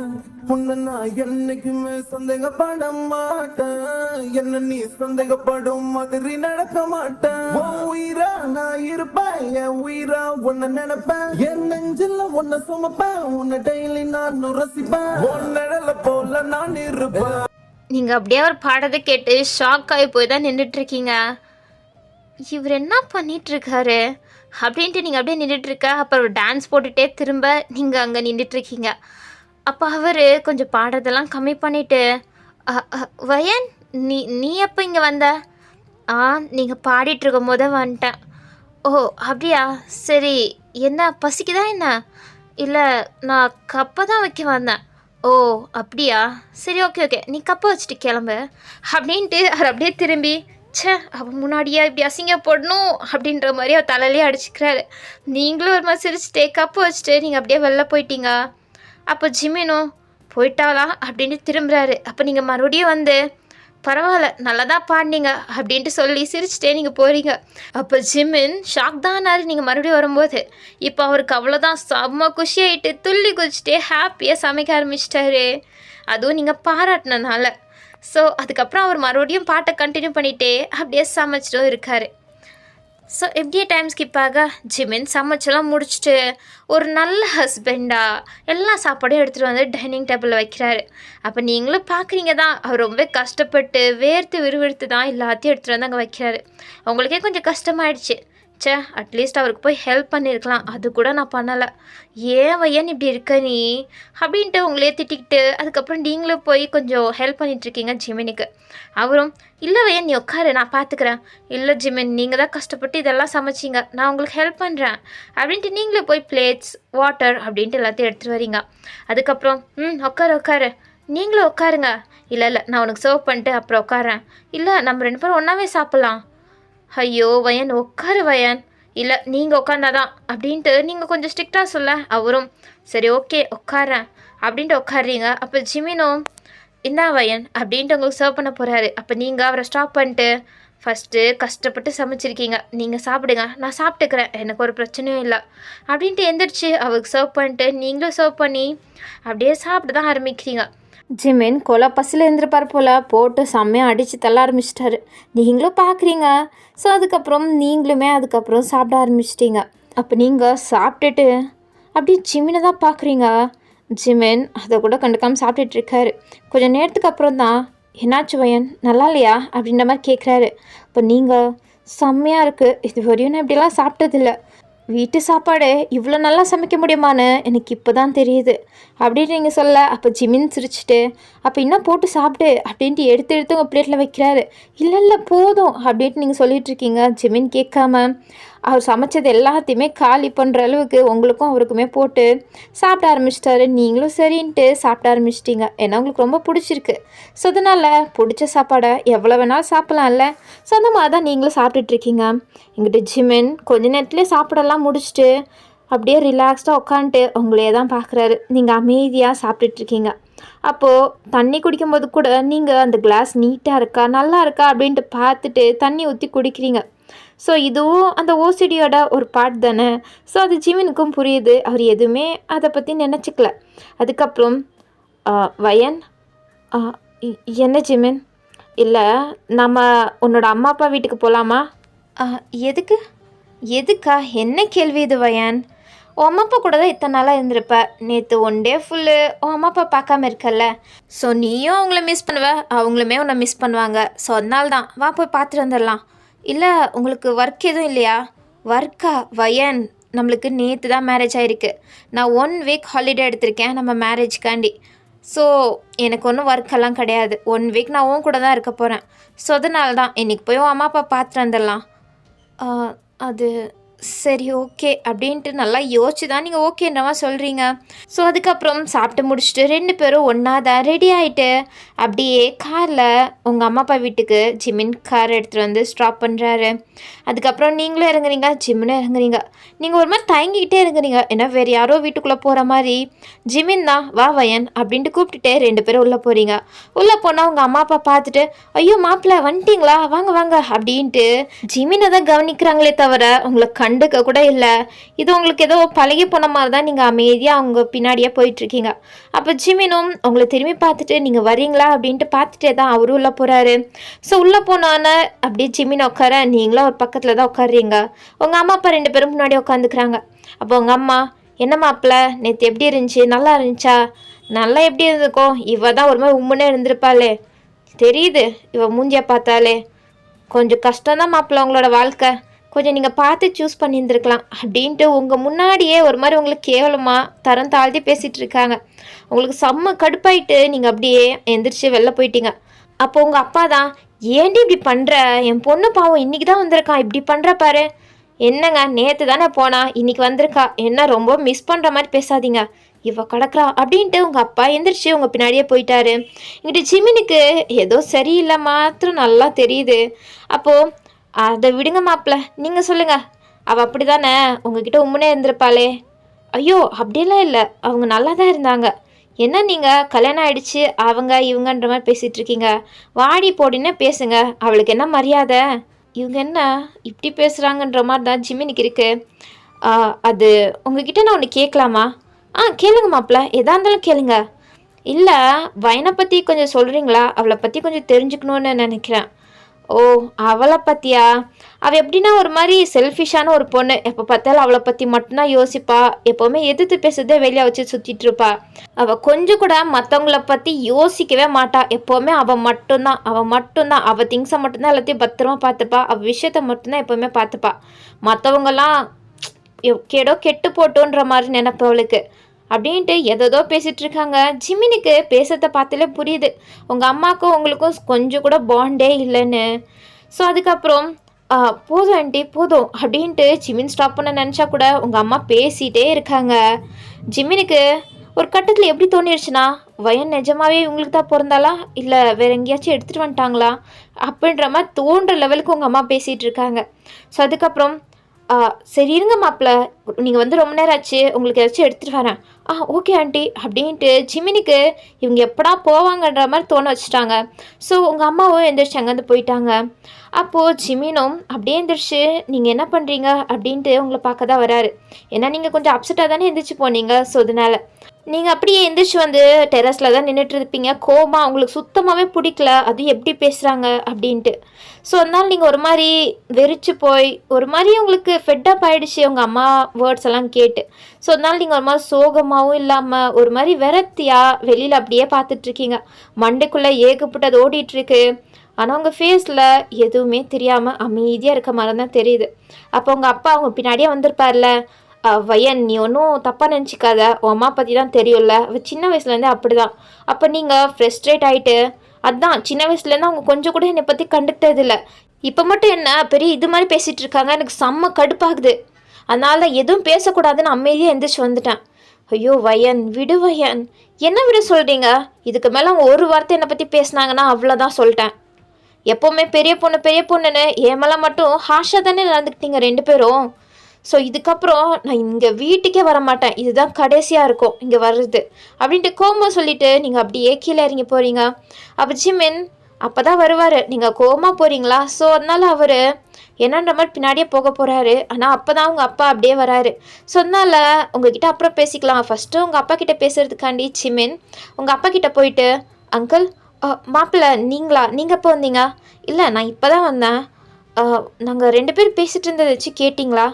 உன்னை நான் என்னைக்குமே சந்தேகப்பட மாட்டேன், என்ன நீ சந்தேகப்படும் மாதிரி நடக்க மாட்டேன். உயிரா நான் இருப்பேன், என் உயிரா உன்னை நினைப்பேன், என் நெஞ்சில உன்னை சுமப்பேன், உன்னை டெய்லி நான் ரசிப்பேன், உன் நிழல போல நான் இருப்பேன். நீங்கள் அப்படியே அவர் பாடத்தை கேட்டு ஷாக் ஆகி போய் தான் நின்றுட்டுருக்கீங்க. இவர் என்ன பண்ணிகிட்ருக்காரு அப்படின்ட்டு நீங்கள் அப்படியே நின்றுட்டுருக்க. அப்புறம் டான்ஸ் போட்டுகிட்டே திரும்ப நீங்கள் அங்கே நின்றுட்டுருக்கீங்க. அப்போ அவர் கொஞ்சம் பாடுறதெல்லாம் கம்மி பண்ணிவிட்டு வயன் நீ நீ எப்போ இங்கே வந்த? நீங்கள் பாடிட்டுருக்கும் போது வந்துட்டேன். ஓ அப்படியா, சரி என்ன பசிக்குதா என்ன? இல்லை நான் கப்பை தான் வைக்க வந்தேன். ஓ அப்படியா, சரி ஓகே நீ கப்பை வச்சுட்டு கிளம்பு அப்படின்ட்டு அவர் அப்படியே திரும்பி அவன் முன்னாடியா இப்படி அசிங்கப்படணும் அப்படின்ற மாதிரி அவர் தலையிலே அடிச்சுக்கிறாரு. நீங்களும் ஒரு மாதிரி சிரிச்சுட்டே கப்பை வச்சுட்டு நீங்கள் அப்படியே வெளில போயிட்டீங்க. அப்போ ஜிமினும் போயிட்டாளா அப்படின்ட்டு திரும்புகிறாரு. அப்போ நீங்கள் மறுபடியும் வந்து பரவாயில்ல நல்லா தான் பாடினீங்க அப்படின்ட்டு சொல்லி சிரிச்சுட்டே நீங்கள் போகிறீங்க. அப்போ ஜிமின் ஷாக் தானாரு நீங்கள் மறுபடியும் வரும்போது. இப்போ அவருக்கு அவ்வளோதான் செம்ம குஷியாயிட்டு துள்ளி குதிச்சுட்டே ஹாப்பியாக சமைக்க ஆரம்பிச்சிட்டாரு. அதுவும் நீங்கள் பாராட்டினனால. ஸோ அதுக்கப்புறம் அவர் மறுபடியும் பாட்டை கண்டினியூ பண்ணிகிட்டே அப்படியே சமைச்சிட்டும் இருக்கார். ஸோ எப்படியே டைம் ஸ்கிப் ஆக ஜிமின் சமைச்செல்லாம் முடிச்சுட்டு ஒரு நல்ல ஹஸ்பண்டாக எல்லா சாப்பாடையும் எடுத்துகிட்டு வந்து டைனிங் டேபிளில் வைக்கிறாரு. அப்போ நீங்களும் பார்க்குறீங்க தான் அவர் ரொம்ப கஷ்டப்பட்டு வேர்த்து விறுவிறுத்து தான் எல்லாத்தையும் எடுத்துகிட்டு வந்து அங்கே வைக்கிறாரு. உங்களுக்கே கொஞ்சம் கஷ்டமாயிடுச்சு. அட்லீஸ்ட் அவருக்கு போய் ஹெல்ப் பண்ணியிருக்கலாம், அது கூட நான் பண்ணலை, ஏன் வயன் இப்படி இருக்க நீ அப்படின்ட்டு உங்களே திட்டிக்கிட்டு அதுக்கப்புறம் நீங்களும் போய் கொஞ்சம் ஹெல்ப் பண்ணிகிட்ருக்கீங்க ஜிமினுக்கு. அவரும் இல்லை வயன் நீ உட்காரு நான் பார்த்துக்கிறேன். இல்லை ஜிமின் நீங்கள் தான் கஷ்டப்பட்டு இதெல்லாம் சமைச்சிங்க, நான் உங்களுக்கு ஹெல்ப் பண்ணுறேன் அப்படின்ட்டு நீங்களே போய் பிளேட்ஸ் வாட்டர் அப்படின்ட்டு எல்லாத்தையும் எடுத்துகிட்டு வரீங்க. அதுக்கப்புறம் உட்காரு நீங்களும் உட்காருங்க. இல்லை நான் உனக்கு சர்வ் பண்ணிட்டு அப்புறம் உட்காரேன். இல்லை நம்ம 2 பேரும் ஒன்றாவே சாப்பிட்லாம். ஐயோ வயன் உட்காரு வயன், இல்லை நீங்கள் உட்காந்தாதான் அப்படின்ட்டு நீங்கள் கொஞ்சம் ஸ்ட்ரிக்டாக சொல்ல. அவரும் சரி ஓகே உட்காரேன் அப்படின்ட்டு உட்காடுறீங்க. அப்போ ஜிமினும் இந்தா வயன் அப்படின்ட்டு உங்களுக்கு சர்வ் பண்ண போகிறாரு. அப்போ நீங்கள் அவரை ஸ்டாப் பண்ணிட்டு ஃபஸ்ட்டு கஷ்டப்பட்டு சமைச்சிருக்கீங்க, நீங்கள் சாப்பிடுங்க, நான் சாப்பிட்டுக்கிறேன், எனக்கு ஒரு பிரச்சனையும் இல்லை அப்படின்ட்டு எந்திரிச்சு அவருக்கு சர்வ் பண்ணிட்டு நீங்களும் சர்வ் பண்ணி அப்படியே சாப்பிட தான் ஆரம்பிக்கிறீங்க. ஜிமின் கொலை பசியில் இருந்திருப்பார் போல், போட்டு செம்மையாக அடித்து தள்ள ஆரம்பிச்சிட்டாரு. நீங்களும் பார்க்குறீங்க. ஸோ அதுக்கப்புறம் நீங்களுமே அதுக்கப்புறம் சாப்பிட ஆரம்பிச்சிட்டிங்க. அப்போ நீங்கள் சாப்பிட்டுட்டு அப்படியே ஜிமினை தான் பார்க்குறீங்க. ஜிமின் அதை கூட கண்டுக்காமல் சாப்பிட்டுட்ருக்காரு. கொஞ்சம் நேரத்துக்கு அப்புறம் தான் என்னாச்சு வயன் நல்லா இல்லையா அப்படின்ற மாதிரி கேட்குறாரு. இப்போ நீங்கள் செம்மையாக இருக்குது, இது வரையும் நான் இப்படிலாம் சாப்பிட்டதில்லை, வீட்டு சாப்பாடு இவ்வளோ நல்லா சமைக்க முடியுமான்னு எனக்கு இப்போ தான் தெரியுது அப்படின்னு நீங்கள் சொல்ல. அப்போ ஜிமின் சிரிச்சுட்டு அப்போ இன்னும் போட்டு சாப்பிட்டு அப்படின்ட்டு எடுத்து உங்கள் பிளேட்டில் வைக்கிறாரு. இல்லை போதும் அப்படின்ட்டு நீங்கள் சொல்லிகிட்ருக்கீங்க. ஜிமின் கேட்காம அவர் சமைச்சது எல்லாத்தையுமே காலி பண்ணுற அளவுக்கு உங்களுக்கும் அவருக்குமே போட்டு சாப்பிட ஆரம்பிச்சிட்டாரு. நீங்களும் சரின்ட்டு சாப்பிட ஆரம்பிச்சிட்டிங்க. ஏன்னா உங்களுக்கு ரொம்ப பிடிச்சிருக்கு. ஸோ அதனால் பிடிச்ச சாப்பாடை எவ்வளோ வேணாலும் சாப்பிட்லாம்ல. ஸோ அந்த மாதிரி தான் நீங்களும் சாப்பிட்டுட்ருக்கீங்க. எங்கிட்ட ஜிமின் கொஞ்ச நேரத்துலேயே சாப்பிடலாம் முடிச்சுட்டு அப்படியே ரிலாக்ஸ்டாக உட்காந்துட்டு உங்களையே தான் பார்க்குறாரு. நீங்கள் அமைதியாக சாப்பிட்டுட்ருக்கீங்க. அப்போது தண்ணி குடிக்கும்போது கூட நீங்கள் அந்த கிளாஸ் நீட்டாக இருக்கா நல்லா இருக்கா அப்படின்ட்டு பார்த்துட்டு தண்ணி ஊற்றி குடிக்கிறீங்க. ஸோ இதுவும் அந்த ஓசிடியோட ஒரு பார்ட் தானே. ஸோ அது ஜிமினுக்கும் புரியுது. அவர் எதுவுமே அதை பற்றி நினச்சிக்கல. அதுக்கப்புறம் வயன், ஆ, என்ன ஜிமின்? இல்லை, நம்ம உன்னோட அம்மா அப்பா வீட்டுக்கு போகலாமா? எதுக்கு? எதுக்கா? என்ன கேள்வி இது வயன்? உன் அம்மா அப்பா கூட தான் இத்தனை நாளாக இருந்திருப்ப. நேற்று ஒன் டே ஃபுல்லு உன் அம்மா அப்பா பார்க்காம இருக்கல்ல. ஸோ நீயும் அவங்கள மிஸ் பண்ணுவ, அவங்களுமே உன்னை மிஸ் பண்ணுவாங்க. ஸோ அதனால தான் வா போய் பார்த்துட்டு வந்துடலாம். இல்லை உங்களுக்கு ஒர்க் எதுவும் இல்லையா? ஒர்க்கா? வயன், நம்மளுக்கு நேற்று தான் மேரேஜ் ஆகிருக்கு. நான் 1 வீக் ஹாலிடே எடுத்திருக்கேன் நம்ம மேரேஜ்க்காண்டி. ஸோ எனக்கு ஒன்றும் ஒர்க்கெல்லாம் கிடையாது. 1 வீக் நான் உன் கூட தான் இருக்க போகிறேன். ஸோ அதனால தான் இன்றைக்கி போய் உன் அம்மா அப்பா பார்த்துட்டு வந்துடலாம். அது சரி, ஓகே அப்படின்ட்டு நல்லா யோசிச்சு தான் நீங்கள் ஓகேன்றவா சொல்கிறீங்க. ஸோ அதுக்கப்புறம் சாப்பிட்டு முடிச்சுட்டு 2 பேரும் ஒன்றா தான் ரெடி ஆகிட்டு அப்படியே காரில் உங்கள் அம்மா அப்பா வீட்டுக்கு ஜிமின் கார் எடுத்துகிட்டு வந்து ஸ்டாப் பண்ணுறாரு. அதுக்கப்புறம் நீங்களும் இறங்குறீங்க, ஜிமினும் இறங்குறீங்க. நீங்கள் ஒரு மாதிரி தயங்கிக்கிட்டே இறங்குறீங்க, ஏன்னா வேறு யாரோ வீட்டுக்குள்ளே போகிற மாதிரி. ஜிமின் தான் வா வயன் அப்படின்ட்டு கூப்பிட்டுட்டு 2 பேரும் உள்ளே போகிறீங்க. உள்ளே போனால் உங்கள் அம்மா அப்பா பார்த்துட்டு ஐயோ மாப்பிள்ளை வந்துட்டிங்களா, வாங்க வாங்க அப்படின்ட்டு ஜிமினை தான் கவனிக்கிறாங்களே தவிர உங்களை கண்டுக்க கூட இல்லை. இது உங்களுக்கு ஏதோ பழகி போன மாதிரி தான் நீங்கள் அமைதியாக அவங்க பின்னாடியே போயிட்டுருக்கீங்க. அப்போ ஜிமினும் உங்களை திரும்பி பார்த்துட்டு நீங்கள் வரீங்களா அப்படின்ட்டு பார்த்துட்டே தான் அவரும் உள்ளே போகிறாரு. ஸோ உள்ளே போனோன்னே அப்படியே ஜிமின் உட்கார, நீங்களும் ஒரு பக்கத்தில் தான் உட்காடுறீங்க. உங்கள் அம்மா அப்பா 2 பேரும் முன்னாடி உட்காந்துக்கிறாங்க. அப்போ உங்கள் அம்மா, என்ன மாப்பிள்ளை நேற்று எப்படி இருந்துச்சு, நல்லா இருந்துச்சா? நல்லா எப்படி இருந்திருக்கோம், இவ தான் ஒரு மாதிரி உம்முன்னே இருந்திருப்பாளே தெரியுது, இவ மூஞ்சியை பார்த்தாலே. கொஞ்சம் கஷ்டம்தான் மாப்பிள்ளை உங்களோட வாழ்க்கை, கொஞ்சம் நீங்கள் பார்த்து சூஸ் பண்ணியிருந்துருக்கலாம் அப்படின்ட்டு உங்கள் முன்னாடியே ஒரு மாதிரி உங்களுக்கு கேவலமாக தரம் தாழ்த்தி பேசிகிட்டு இருக்காங்க. உங்களுக்கு செம்ம கடுப்பாயிட்டு நீங்கள் அப்படியே எந்திரிச்சு வெளில போயிட்டீங்க. அப்போ உங்கள் அப்பா தான், ஏன்டி இப்படி பண்ணுற, என் பொண்ணு பாவம் இன்றைக்கி தான் வந்திருக்கான், இப்படி பண்ணுற பாரு. என்னங்க நேற்று தானே போனா, இன்றைக்கி வந்திருக்கா, என்ன ரொம்ப மிஸ் பண்ணுற மாதிரி பேசாதீங்க, இவ கிடக்குறா அப்படின்ட்டு உங்கள் அப்பா எந்திரிச்சு உங்கள் பின்னாடியே போயிட்டாரு. இங்கிட்ட ஜிமினுக்கு ஏதோ சரியில்லை மாத்திரம் நல்லா தெரியுது. அப்போது அதை விடுங்க மாப்பிள்ள, நீங்கள் சொல்லுங்கள், அவள் அப்படி தானே உங்ககிட்ட உம்முனே இருந்திருப்பாளே. ஐயோ அப்படிலாம் இல்லை, அவங்க நல்லா தான் இருந்தாங்க. என்ன நீங்கள் கல்யாணம் ஆகிடுச்சு அவங்க இவங்கன்ற மாதிரி பேசிகிட்டு இருக்கீங்க, வாடி போடின்னு பேசுங்க, அவளுக்கு என்ன மரியாதை, இவங்க என்ன இப்படி பேசுகிறாங்கன்ற மாதிரி தான் ஜிமினுக்கு இருக்குது. அது உங்ககிட்ட நான் ஒன்று கேட்கலாமா? கேளுங்க மாப்பிள்ள, எதாக இருந்தாலும் கேளுங்க. இல்லை, வயனை பற்றி கொஞ்சம் சொல்கிறீங்களா, அவளை பற்றி கொஞ்சம் தெரிஞ்சுக்கணுன்னு நினைக்கிறேன். ஓ, அவளை பற்றியா? அவள் எப்படின்னா ஒரு மாதிரி செல்ஃபிஷான ஒரு பொண்ணு, எப்போ பார்த்தாலும் அவளை பற்றி மட்டும்தான் யோசிப்பா, எப்போவுமே எதிர்த்து பேசுறதே வெளியே வச்சு சுற்றிட்டு இருப்பா. அவள் கொஞ்சம் கூட மற்றவங்கள பற்றி யோசிக்கவே மாட்டா, எப்போவுமே அவள் மட்டும்தான் அவள் திங்ஸை மட்டும்தான் எல்லாத்தையும் பத்திரமா பார்த்துப்பா, அவள் விஷயத்த மட்டும்தான் எப்போவுமே பார்த்துப்பா. மற்றவங்கெல்லாம் கேடோ கெட்டு போட்டோன்ற மாதிரி நினைப்பு அவளுக்கு அப்படின்ட்டு எதோ பேசிகிட்டு இருக்காங்க. ஜிமினுக்கு பேசுறத பார்த்தாலே புரியுது உங்கள் அம்மாவுக்கும் உங்களுக்கும் கொஞ்சம் கூட பாண்டே இல்லைன்னு. ஸோ அதுக்கப்புறம் போதும் ஆண்டி போதும் அப்படின்ட்டு ஜிமின் ஸ்டாப் பண்ண நினச்சா கூட உங்கள் அம்மா பேசிகிட்டே இருக்காங்க. ஜிமினுக்கு ஒரு கட்டத்தில் எப்படி தோணிடுச்சுன்னா, வயன் நிஜமாவே இவங்களுக்கு தான் பிறந்தாளா இல்லை வேற எங்கேயாச்சும் எடுத்துகிட்டு வந்துட்டாங்களா அப்படின்ற மாதிரி தோன்ற லெவலுக்கு உங்கள் அம்மா பேசிகிட்டு இருக்காங்க. ஸோ அதுக்கப்புறம் சரி இருங்க மாப்பிள்ள, நீங்கள் வந்து ரொம்ப நேரம் ஆச்சு, உங்களுக்கு ஏதாச்சும் எடுத்துகிட்டு வரேன். ஓகே ஆண்டி அப்படின்ட்டு ஜிமினுக்கு இவங்க எப்படா போவாங்கன்ற மாதிரி தோண வச்சுட்டாங்க. ஸோ உங்கள் அம்மாவும் எந்திரிச்சு அங்கேருந்து போயிட்டாங்க. அப்போது ஜிமினும் அப்படியே எந்திரிச்சு நீங்கள் என்ன பண்ணுறீங்க அப்படின்ட்டு உங்களை பார்க்க தான் வராரு. ஏன்னா நீங்கள் கொஞ்சம் அப்செட்டாக தானே எந்திரிச்சு போனீங்க. ஸோ அதனால் நீங்கள் அப்படியே எந்திரிச்சு வந்து டெரஸில் தான் நின்றுட்டு இருப்பீங்க. கோமா உங்களுக்கு சுத்தமாகவே பிடிக்கல, அதுவும் எப்படி பேசுகிறாங்க அப்படின்ட்டு. ஸோ அதனால் நீங்கள் ஒரு மாதிரி வெறிச்சு போய் ஒரு மாதிரி உங்களுக்கு ஃபெட்டப் ஆகிடுச்சு உங்கள் அம்மா வேர்ட்ஸ் எல்லாம் கேட்டு. ஸோ அதனால் நீங்கள் ஒரு மாதிரி சோகமாகவும் இல்லாமல் ஒரு மாதிரி வெறத்தியாக வெளியில் அப்படியே பார்த்துட்ருக்கீங்க. மண்டைக்குள்ளே ஏகப்பட்டது ஓடிட்டுருக்கு. ஆனால் உங்கள் ஃபேஸில் எதுவுமே தெரியாமல் அமைதியாக இருக்க மாதிரி தான் தெரியுது. அப்போ உங்கள் அப்பா அவங்க பின்னாடியே வந்திருப்பார்ல, வயன் நீ ஒன்றும் தப்பாக நினச்சிக்காத, உன் அம்மா பற்றி தான் தெரியும்ல, அவள் சின்ன வயசுலேருந்தே அப்படி தான். அப்போ நீங்கள் ஃப்ரெஸ்ட்ரேட் ஆகிட்டு, அதுதான் சின்ன வயசுலேருந்து அவங்க கொஞ்சம் கூட என்னை பற்றி கண்டுக்கிட்டது இல்லை, இப்போ மட்டும் என்ன பெரிய இது மாதிரி பேசிகிட்டு இருக்காங்க, எனக்கு செம்ம கடுப்பாகுது. அதனால எதுவும் பேசக்கூடாதுன்னு அமைதியாக எந்திரிச்சு வந்துட்டேன். ஐயோ வயன் விடு வயன், என்ன விட சொல்கிறீங்க? இதுக்கு மேலே அவங்க ஒரு வார்த்தை என்னை பற்றி பேசினாங்கன்னா அவ்வளோதான் சொல்லிட்டேன். எப்போவுமே பெரிய பொண்ணுன்னு என் மேலே மட்டும் ஹாஷாக தானே நடந்துக்கிட்டீங்க 2 பேரும். ஸோ இதுக்கப்புறம் நான் இங்கே வீட்டுக்கே வர மாட்டேன், இதுதான் கடைசியாக இருக்கும் இங்கே வர்றது அப்படின்ட்டு கோமா சொல்லிவிட்டு நீங்கள் அப்படியே கீழே இறங்கி போகிறீங்க. அப்போ ஜிமின் அப்போ தான் வருவார், நீங்கள் கோமா போகிறீங்களா? ஸோ அதனால் அவர் என்னன்ற மாதிரி பின்னாடியே போக போகிறாரு. ஆனால் அப்போ தான் உங்கள் அப்பா அப்படியே வராரு. ஸோ அதனால் உங்ககிட்ட அப்புறம் பேசிக்கலாம், ஃபஸ்ட்டு உங்கள் அப்பா கிட்ட பேசுகிறதுக்காண்டி ஜிமின் உங்கள் அப்பா கிட்ட போயிட்டு, அங்கிள் மாப்பிள்ளை நீங்களா, நீங்கள் எப்போ வந்தீங்க? இல்லை நான் இப்போ தான் வந்தேன். நாங்கள் 2 பேர் பேசிகிட்டு இருந்ததை வச்சு கேட்டிங்களா?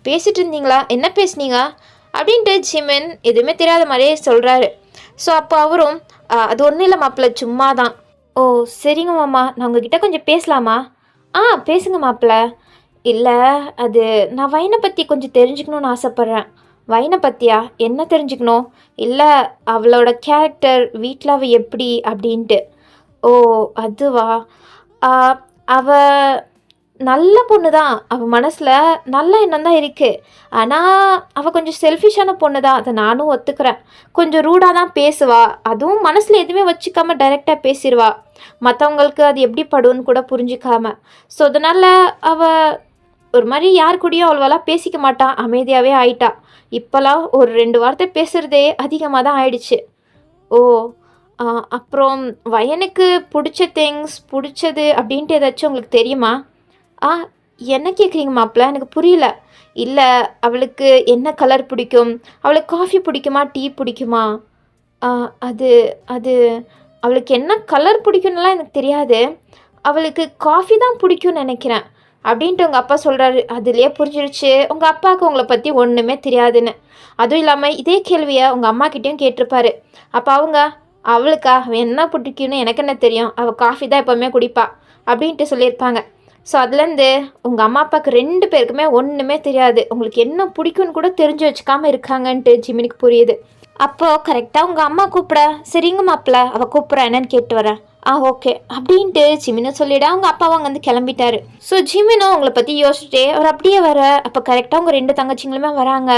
பேசிகிட்டு இருந்தீங்களா? என்ன பேசுனீங்க அப்படின்ட்டு ஜிமின் எதுவுமே தெரியாத மாதிரியே சொல்கிறாரு. ஸோ அப்போ அவரும் அது ஒன்றும் இல்லை மாப்பிள்ளை, சும்மா தான். ஓ சரிங்க மாமா, நான் உங்ககிட்ட கொஞ்சம் பேசலாமா? பேசுங்க மாப்பிள்ளை. இல்லை அது நான் வைனை பற்றி கொஞ்சம் தெரிஞ்சுக்கணுன்னு ஆசைப்பட்றேன். வைனை பற்றியா? என்ன தெரிஞ்சுக்கணும்? இல்லை அவளோட கேரக்டர், வீட்டில் அவள் எப்படி அப்படின்ட்டு. ஓ அதுவா? அவ நல்ல பொண்ணு தான், அவள் மனசில் நல்ல எண்ணம் தான் இருக்குது. ஆனால் அவள் கொஞ்சம் செல்ஃபிஷான பொண்ணு தான், அதை நானும் ஒத்துக்கிறேன். கொஞ்சம் ரூடாக தான் பேசுவா, அதுவும் மனசில் எதுவுமே வச்சுக்காமல் டைரெக்டாக பேசிடுவா, மற்றவங்களுக்கு அது எப்படி படுன்னு கூட புரிஞ்சிக்காம. ஸோ அதனால் அவள் ஒரு மாதிரி யார் கூடயும் அவ்வளோவெல்லாம் பேசிக்க மாட்டான், அமைதியாகவே ஆயிட்டா. இப்போலாம் ஒரு 2 வார்த்தை பேசுகிறதே அதிகமாக தான் ஆயிடுச்சு. ஓ அப்புறம் வயனுக்கு பிடிச்ச பிடிச்சது அப்படின்ட்டு ஏதாச்சும் உங்களுக்கு தெரியுமா? என்ன கேட்குறீங்க மாப்பிள்ள, எனக்கு புரியல. இல்லை அவளுக்கு என்ன கலர் பிடிக்கும், அவளுக்கு காஃபி பிடிக்குமா, டீ பிடிக்குமா? அது அது அவளுக்கு என்ன கலர் பிடிக்கும்னுலாம் எனக்கு தெரியாது, அவளுக்கு காஃபி தான் பிடிக்கும்னு நினைக்கிறேன் அப்படின்ட்டு உங்கள் அப்பா சொல்கிறாரு. அதுலேயே புரிஞ்சிருச்சு உங்கள் அப்பாவுக்கு உங்களை பற்றி ஒன்றுமே தெரியாதுன்னு. அதுவும் இல்லாமல் இதே கேள்வியை உங்கள் அம்மாக்கிட்டேயும் கேட்டிருப்பாரு. அப்போ அவளுக்கா அவள் என்ன பிடிக்கும்னு எனக்கு என்ன தெரியும், அவள் காஃபி தான் எப்போவுமே குடிப்பா அப்படின்ட்டு சொல்லியிருப்பாங்க. ஸோ அதுலேருந்து உங்கள் அம்மா அப்பாவுக்கு 2 பேருக்குமே ஒன்றுமே தெரியாது, உங்களுக்கு என்ன பிடிக்கும்னு கூட தெரிஞ்சு வச்சுக்காமல் இருக்காங்கன்ட்டு ஜிமினுக்கு புரியுது. அப்போது கரெக்டாக உங்கள் அம்மா கூப்பிட, சரிங்க மாப்பிள்ள அவள் கூப்பிட்றா என்னன்னு கேட்டு வரேன். ஓகே அப்படின்ட்டு ஜிமினை சொல்லிவிட அவங்க அப்பாவும் அங்கே வந்து கிளம்பிட்டாரு. ஸோ ஜிமினும் அவங்கள பற்றி யோசிச்சுட்டே அவர் அப்படியே வர, அப்போ கரெக்டாக அவங்க 2 தங்கச்சிங்களுமே வராங்க.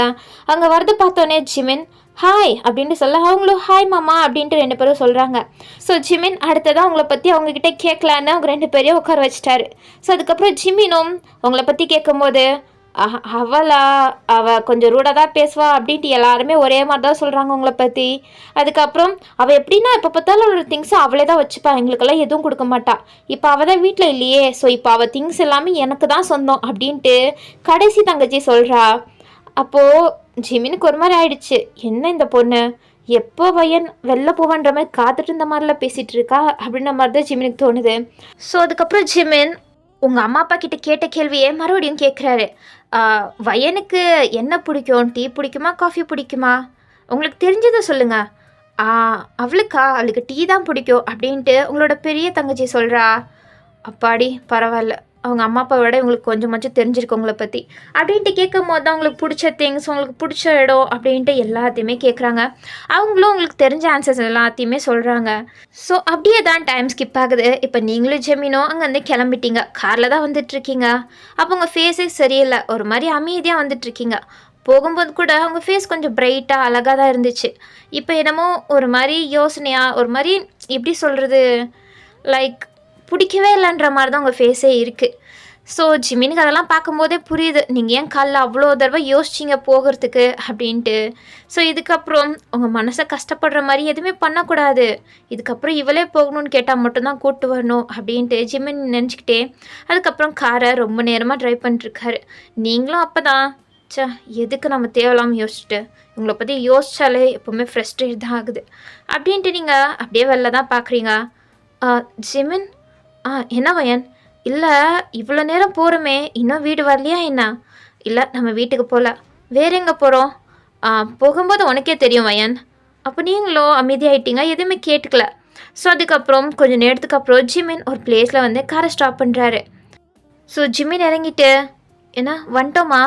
அங்கே வரது பார்த்தோன்னே ஜிமின் ஹாய் அப்படின்ட்டு சொல்ல, அவங்களும் ஹாய் மாமா அப்படின்ட்டு 2 பேரும் சொல்கிறாங்க. ஸோ ஜிமின் அடுத்ததான் அவங்கள பற்றி அவங்கக்கிட்ட கேட்கலான்னு அவங்க 2 பேரையும் உட்கார வச்சிட்டாரு. ஸோ அதுக்கப்புறம் ஜிமினும் அவங்கள பற்றி கேட்கும்போது, அவள் கொஞ்சம் ரூடாக தான் பேசுவா அப்படின்ட்டு எல்லாருமே ஒரே மாதிரி தான் சொல்கிறாங்க உங்களை பற்றி. அதுக்கப்புறம் அவள் எப்படின்னா இப்போ பார்த்தாலும் அவளோட திங்ஸை அவளே தான் வச்சுப்பா, எங்களுக்கெல்லாம் எதுவும் கொடுக்க மாட்டா. இப்போ அவள் தான் வீட்டில் இல்லையே, ஸோ இப்போ அவள் திங்ஸ் எல்லாமே எனக்கு தான் சொந்தம் அப்படின்ட்டு கடைசி தங்கச்சி சொல்கிறா. அப்போது ஜிமினுக்கு ஒரு மாதிரி ஆயிடுச்சு, என்ன இந்த பொண்ணு எப்போ வயன் வெளில போவான்ற மாதிரி காத்துட்டு இருந்த மாதிரிலாம் பேசிகிட்டு இருக்கா அப்படின்ற மாதிரி தான் ஜிமினுக்கு தோணுது. ஸோ அதுக்கப்புறம் ஜிமின் உங்கள் அம்மா அப்பா கிட்ட கேட்ட கேள்வியே மறுபடியும் கேட்குறாரு. வயனுக்கு என்ன பிடிக்கும், டீ பிடிக்குமா, காஃபி பிடிக்குமா, உங்களுக்கு தெரிஞ்சதை சொல்லுங்கள். அவளுக்கு டீ தான் பிடிக்கும் அப்படின்ட்டு உங்களோட பெரிய தங்கச்சி சொல்கிறா. அப்பாடி பரவாயில்ல, அவங்க அம்மா அப்பாவை விட இவங்களுக்கு கொஞ்சமாச்சும் தெரிஞ்சிருக்கு உங்களை பற்றி அப்படின்ட்டு கேட்கும் போது தான் உங்களுக்கு பிடிச்ச திங்ஸ், உங்களுக்கு பிடிச்ச இடம் அப்படின்ட்டு எல்லாத்தையுமே கேட்குறாங்க. அவங்களும் உங்களுக்கு தெரிஞ்ச ஆன்சர்ஸ் எல்லாத்தையுமே சொல்கிறாங்க. ஸோ அப்படியே தான் டைம் ஸ்கிப் ஆகுது. இப்போ நீங்களும் ஜெமினோ அங்கேருந்து கிளம்பிட்டீங்க, காரில் தான் வந்துட்டுருக்கீங்க. அப்போ உங்கள் ஃபேஸே சரியில்லை, ஒரு மாதிரி அமைதியாக வந்துட்டுருக்கீங்க. போகும்போது கூட அவங்க ஃபேஸ் கொஞ்சம் பிரைட்டாக அழகாக தான் இருந்துச்சு. இப்போ என்னமோ ஒரு மாதிரி யோசனையாக, ஒரு மாதிரி எப்படி சொல்கிறது, லைக் பிடிக்கவே இல்லைன்ற மாதிரி தான் உங்கள் ஃபேஸே இருக்குது. ஸோ ஜிமினுக்கு அதெல்லாம் பார்க்கும்போதே புரியுது, நீங்கள் ஏன் காலைல அவ்வளோ தடவை யோசிச்சிங்க போகிறதுக்கு அப்படின்ட்டு. ஸோ இதுக்கப்புறம் உங்கள் மனசை கஷ்டப்படுற மாதிரி எதுவுமே பண்ணக்கூடாது, இதுக்கப்புறம் இவளே போகணும்னு கேட்டால் மட்டும்தான் கூப்பிட்டு வரணும் அப்படின்ட்டு ஜிமின் நினச்சிக்கிட்டே அதுக்கப்புறம் காரை ரொம்ப நேரமாக ட்ரைவ் பண்ணிட்டுருக்காரு. நீங்களும் அப்போ தான் எதுக்கு நம்ம தேவையில்லாமல் யோசிச்சுட்டு, உங்களை பற்றி யோசித்தாலே எப்போவுமே ஃப்ரஸ்ட்ரேட் தான் ஆகுது அப்படின்ட்டு நீங்கள் அப்படியே வெளில தான் பார்க்குறீங்க. ஜிமின் என்ன வயன், இல்லை இவ்வளோ நேரம் போகிறோமே இன்னும் வீடு வரலையா என்ன? இல்லை நம்ம வீட்டுக்கு போகல, வேற எங்கே போகிறோம்? போகும்போது உனக்கே தெரியும் வயன். அப்போ நீங்களும் அமைதியாகிட்டீங்க, எதுவுமே கேட்டுக்கல. ஸோ அதுக்கப்புறம் கொஞ்சம் நேரத்துக்கு அப்புறம் ஜிமின் ஒரு பிளேஸில் வந்து காரை ஸ்டாப் பண்ணுறாரு. ஸோ ஜிமின் இறங்கிட்டு, என்ன வந்துட்டோமா?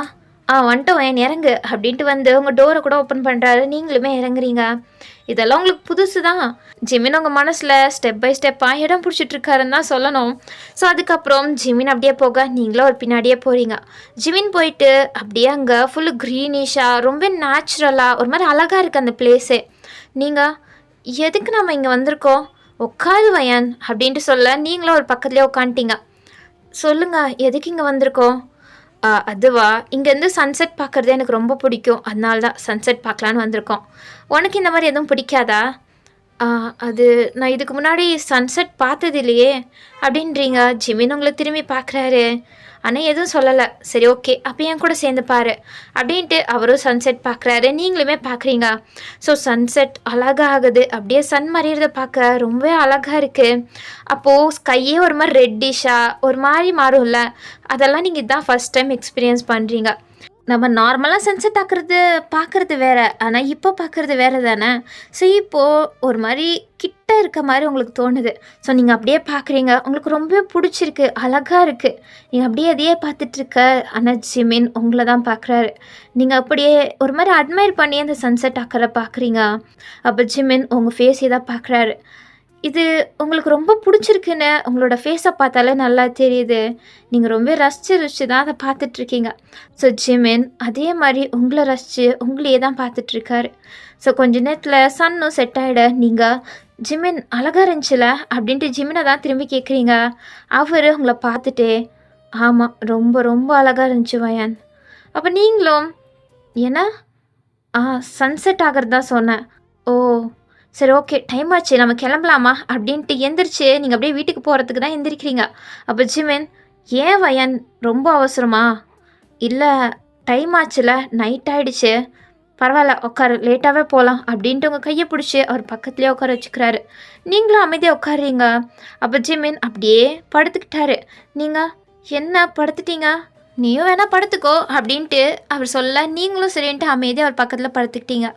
வந்துட்டோம் வயன் இறங்கு அப்படின்ட்டு வந்து உங்கள் டோரை கூட ஓப்பன் பண்ணுறாரு. நீங்களுமே இறங்குறீங்க. இதெல்லாம் உங்களுக்கு புதுசு தான். ஜிமின் உங்கள் மனசில் ஸ்டெப் பை ஸ்டெப்பாக இடம் பிடிச்சிட்ருக்காருன்னு தான் சொல்லணும். ஸோ அதுக்கப்புறம் ஜிமின் அப்படியே போக நீங்களும் ஒரு பின்னாடியே போகிறீங்க. ஜிமின் போயிட்டு அப்படியே அங்கே ஃபுல்லு க்ரீனிஷாக ரொம்ப நேச்சுரலாக ஒரு மாதிரி அழகாக இருக்குது அந்த பிளேஸே. நீங்கள் எதுக்கு நம்ம இங்கே வந்திருக்கோம், உட்காது வயன் அப்படின்ட்டு சொல்ல நீங்களும் ஒரு பக்கத்துலேயே உட்காந்துட்டீங்க. சொல்லுங்கள் எதுக்கு இங்கே வந்திருக்கோம்? அதுவா, இங்கேருந்து சன்செட் பார்க்குறது எனக்கு ரொம்ப பிடிக்கும், அதனால தான் சன்செட் பார்க்கலான்னு வந்திருக்கோம். உனக்கு இந்த மாதிரி எதுவும் பிடிக்காதா? அது நான் இதுக்கு முன்னாடி சன்செட் பார்த்தது இல்லையே அப்படின்றீங்க. ஜிமின் உங்களை திரும்பி பார்க்குறாரு. ஆனால் எதுவும் சொல்லலை. சரி ஓகே அப்போ என் கூட சேர்ந்து பாரு அப்படின்ட்டு அவரும் சன்செட் பார்க்குறாரு, நீங்களுமே பார்க்குறீங்க. ஸோ சன்செட் அழகாக ஆகுது, அப்படியே சன் மறையிறத பார்க்க ரொம்பவே அழகாக இருக்குது. அப்போது ஸ்கையே ஒரு மாதிரி ரெட்டிஷாக ஒரு மாதிரி மாறும்ல, அதெல்லாம் நீங்கள் இதான் ஃபஸ்ட் டைம் எக்ஸ்பீரியன்ஸ் பண்ணுறீங்க. நம்ம நார்மலாக சன்செட் பார்க்குறது வேறு, ஆனால் இப்போ பார்க்குறது வேறு தானே. ஸோ இப்போது ஒரு மாதிரி கிட்ட இருக்க மாதிரி உங்களுக்கு தோணுது. ஸோ நீங்கள் அப்படியே பார்க்குறீங்க, உங்களுக்கு ரொம்பவே பிடிச்சிருக்கு, அழகாக இருக்குது. நீங்கள் அப்படியே அதையே பார்த்துட்ருக்க, ஆனால் ஜிமின் உங்களை தான் பார்க்குறாரு. நீங்கள் அப்படியே ஒரு மாதிரி அட்மையர் பண்ணி அந்த சன்செட் பார்க்குறீங்க. அப்போ ஜிமின் உங்கள் ஃபேஸே தான் பார்க்குறாரு. இது உங்களுக்கு ரொம்ப பிடிச்சிருக்குன்னு உங்களோட ஃபேஸை பார்த்தாலே நல்லா தெரியுது. நீங்கள் ரொம்ப ரசித்து தான் அதை பார்த்துட்ருக்கீங்க. ஸோ ஜிமின் அதே மாதிரி உங்களை ரசித்து உங்களையே தான் பார்த்துட்ருக்காரு. ஸோ கொஞ்ச நேரத்தில் சன்னும் செட் ஆகிட நீங்கள் ஜிமின் அழகாக இருந்துச்சுல அப்படின்ட்டு ஜிமினை தான் திரும்பி கேட்குறீங்க. அவர் உங்களை பார்த்துட்டே ஆமாம் ரொம்ப ரொம்ப அழகாக இருந்துச்சு வயான். அப்போ நீங்களும் ஏன்னா சன்செட் ஆகிறது தான் சொன்னேன். ஓ சரி ஓகே டைம் ஆச்சு நம்ம கிளம்பலாமா அப்படின்ட்டு எந்திரிச்சு நீங்கள் அப்படியே வீட்டுக்கு போகிறதுக்கு தான் எந்திரிக்கிறீங்க. அப்போ ஜிமின் ஏன் வயன் ரொம்ப அவசரமா? இல்லை டைம் ஆச்சுல, நைட் ஆகிடுச்சு, பரவாயில்ல உட்காரு லேட்டாகவே போகலாம் அப்படின்ட்டு உங்கள் கையை பிடிச்சி அவர் பக்கத்துலேயே உட்கார வச்சுக்கிறாரு. நீங்களும் அமைதியாக உட்காடுறீங்க. அப்போ ஜிமின் அப்படியே படுத்துக்கிட்டாரு. நீங்கள் என்ன படுத்துட்டீங்க, நீயும் வேணா படுத்துக்கோ அப்படின்ட்டு அவர் சொல்ல நீங்களும் சரின்ட்டு அமைதியாக அவர் பக்கத்தில் படுத்துக்கிட்டீங்க.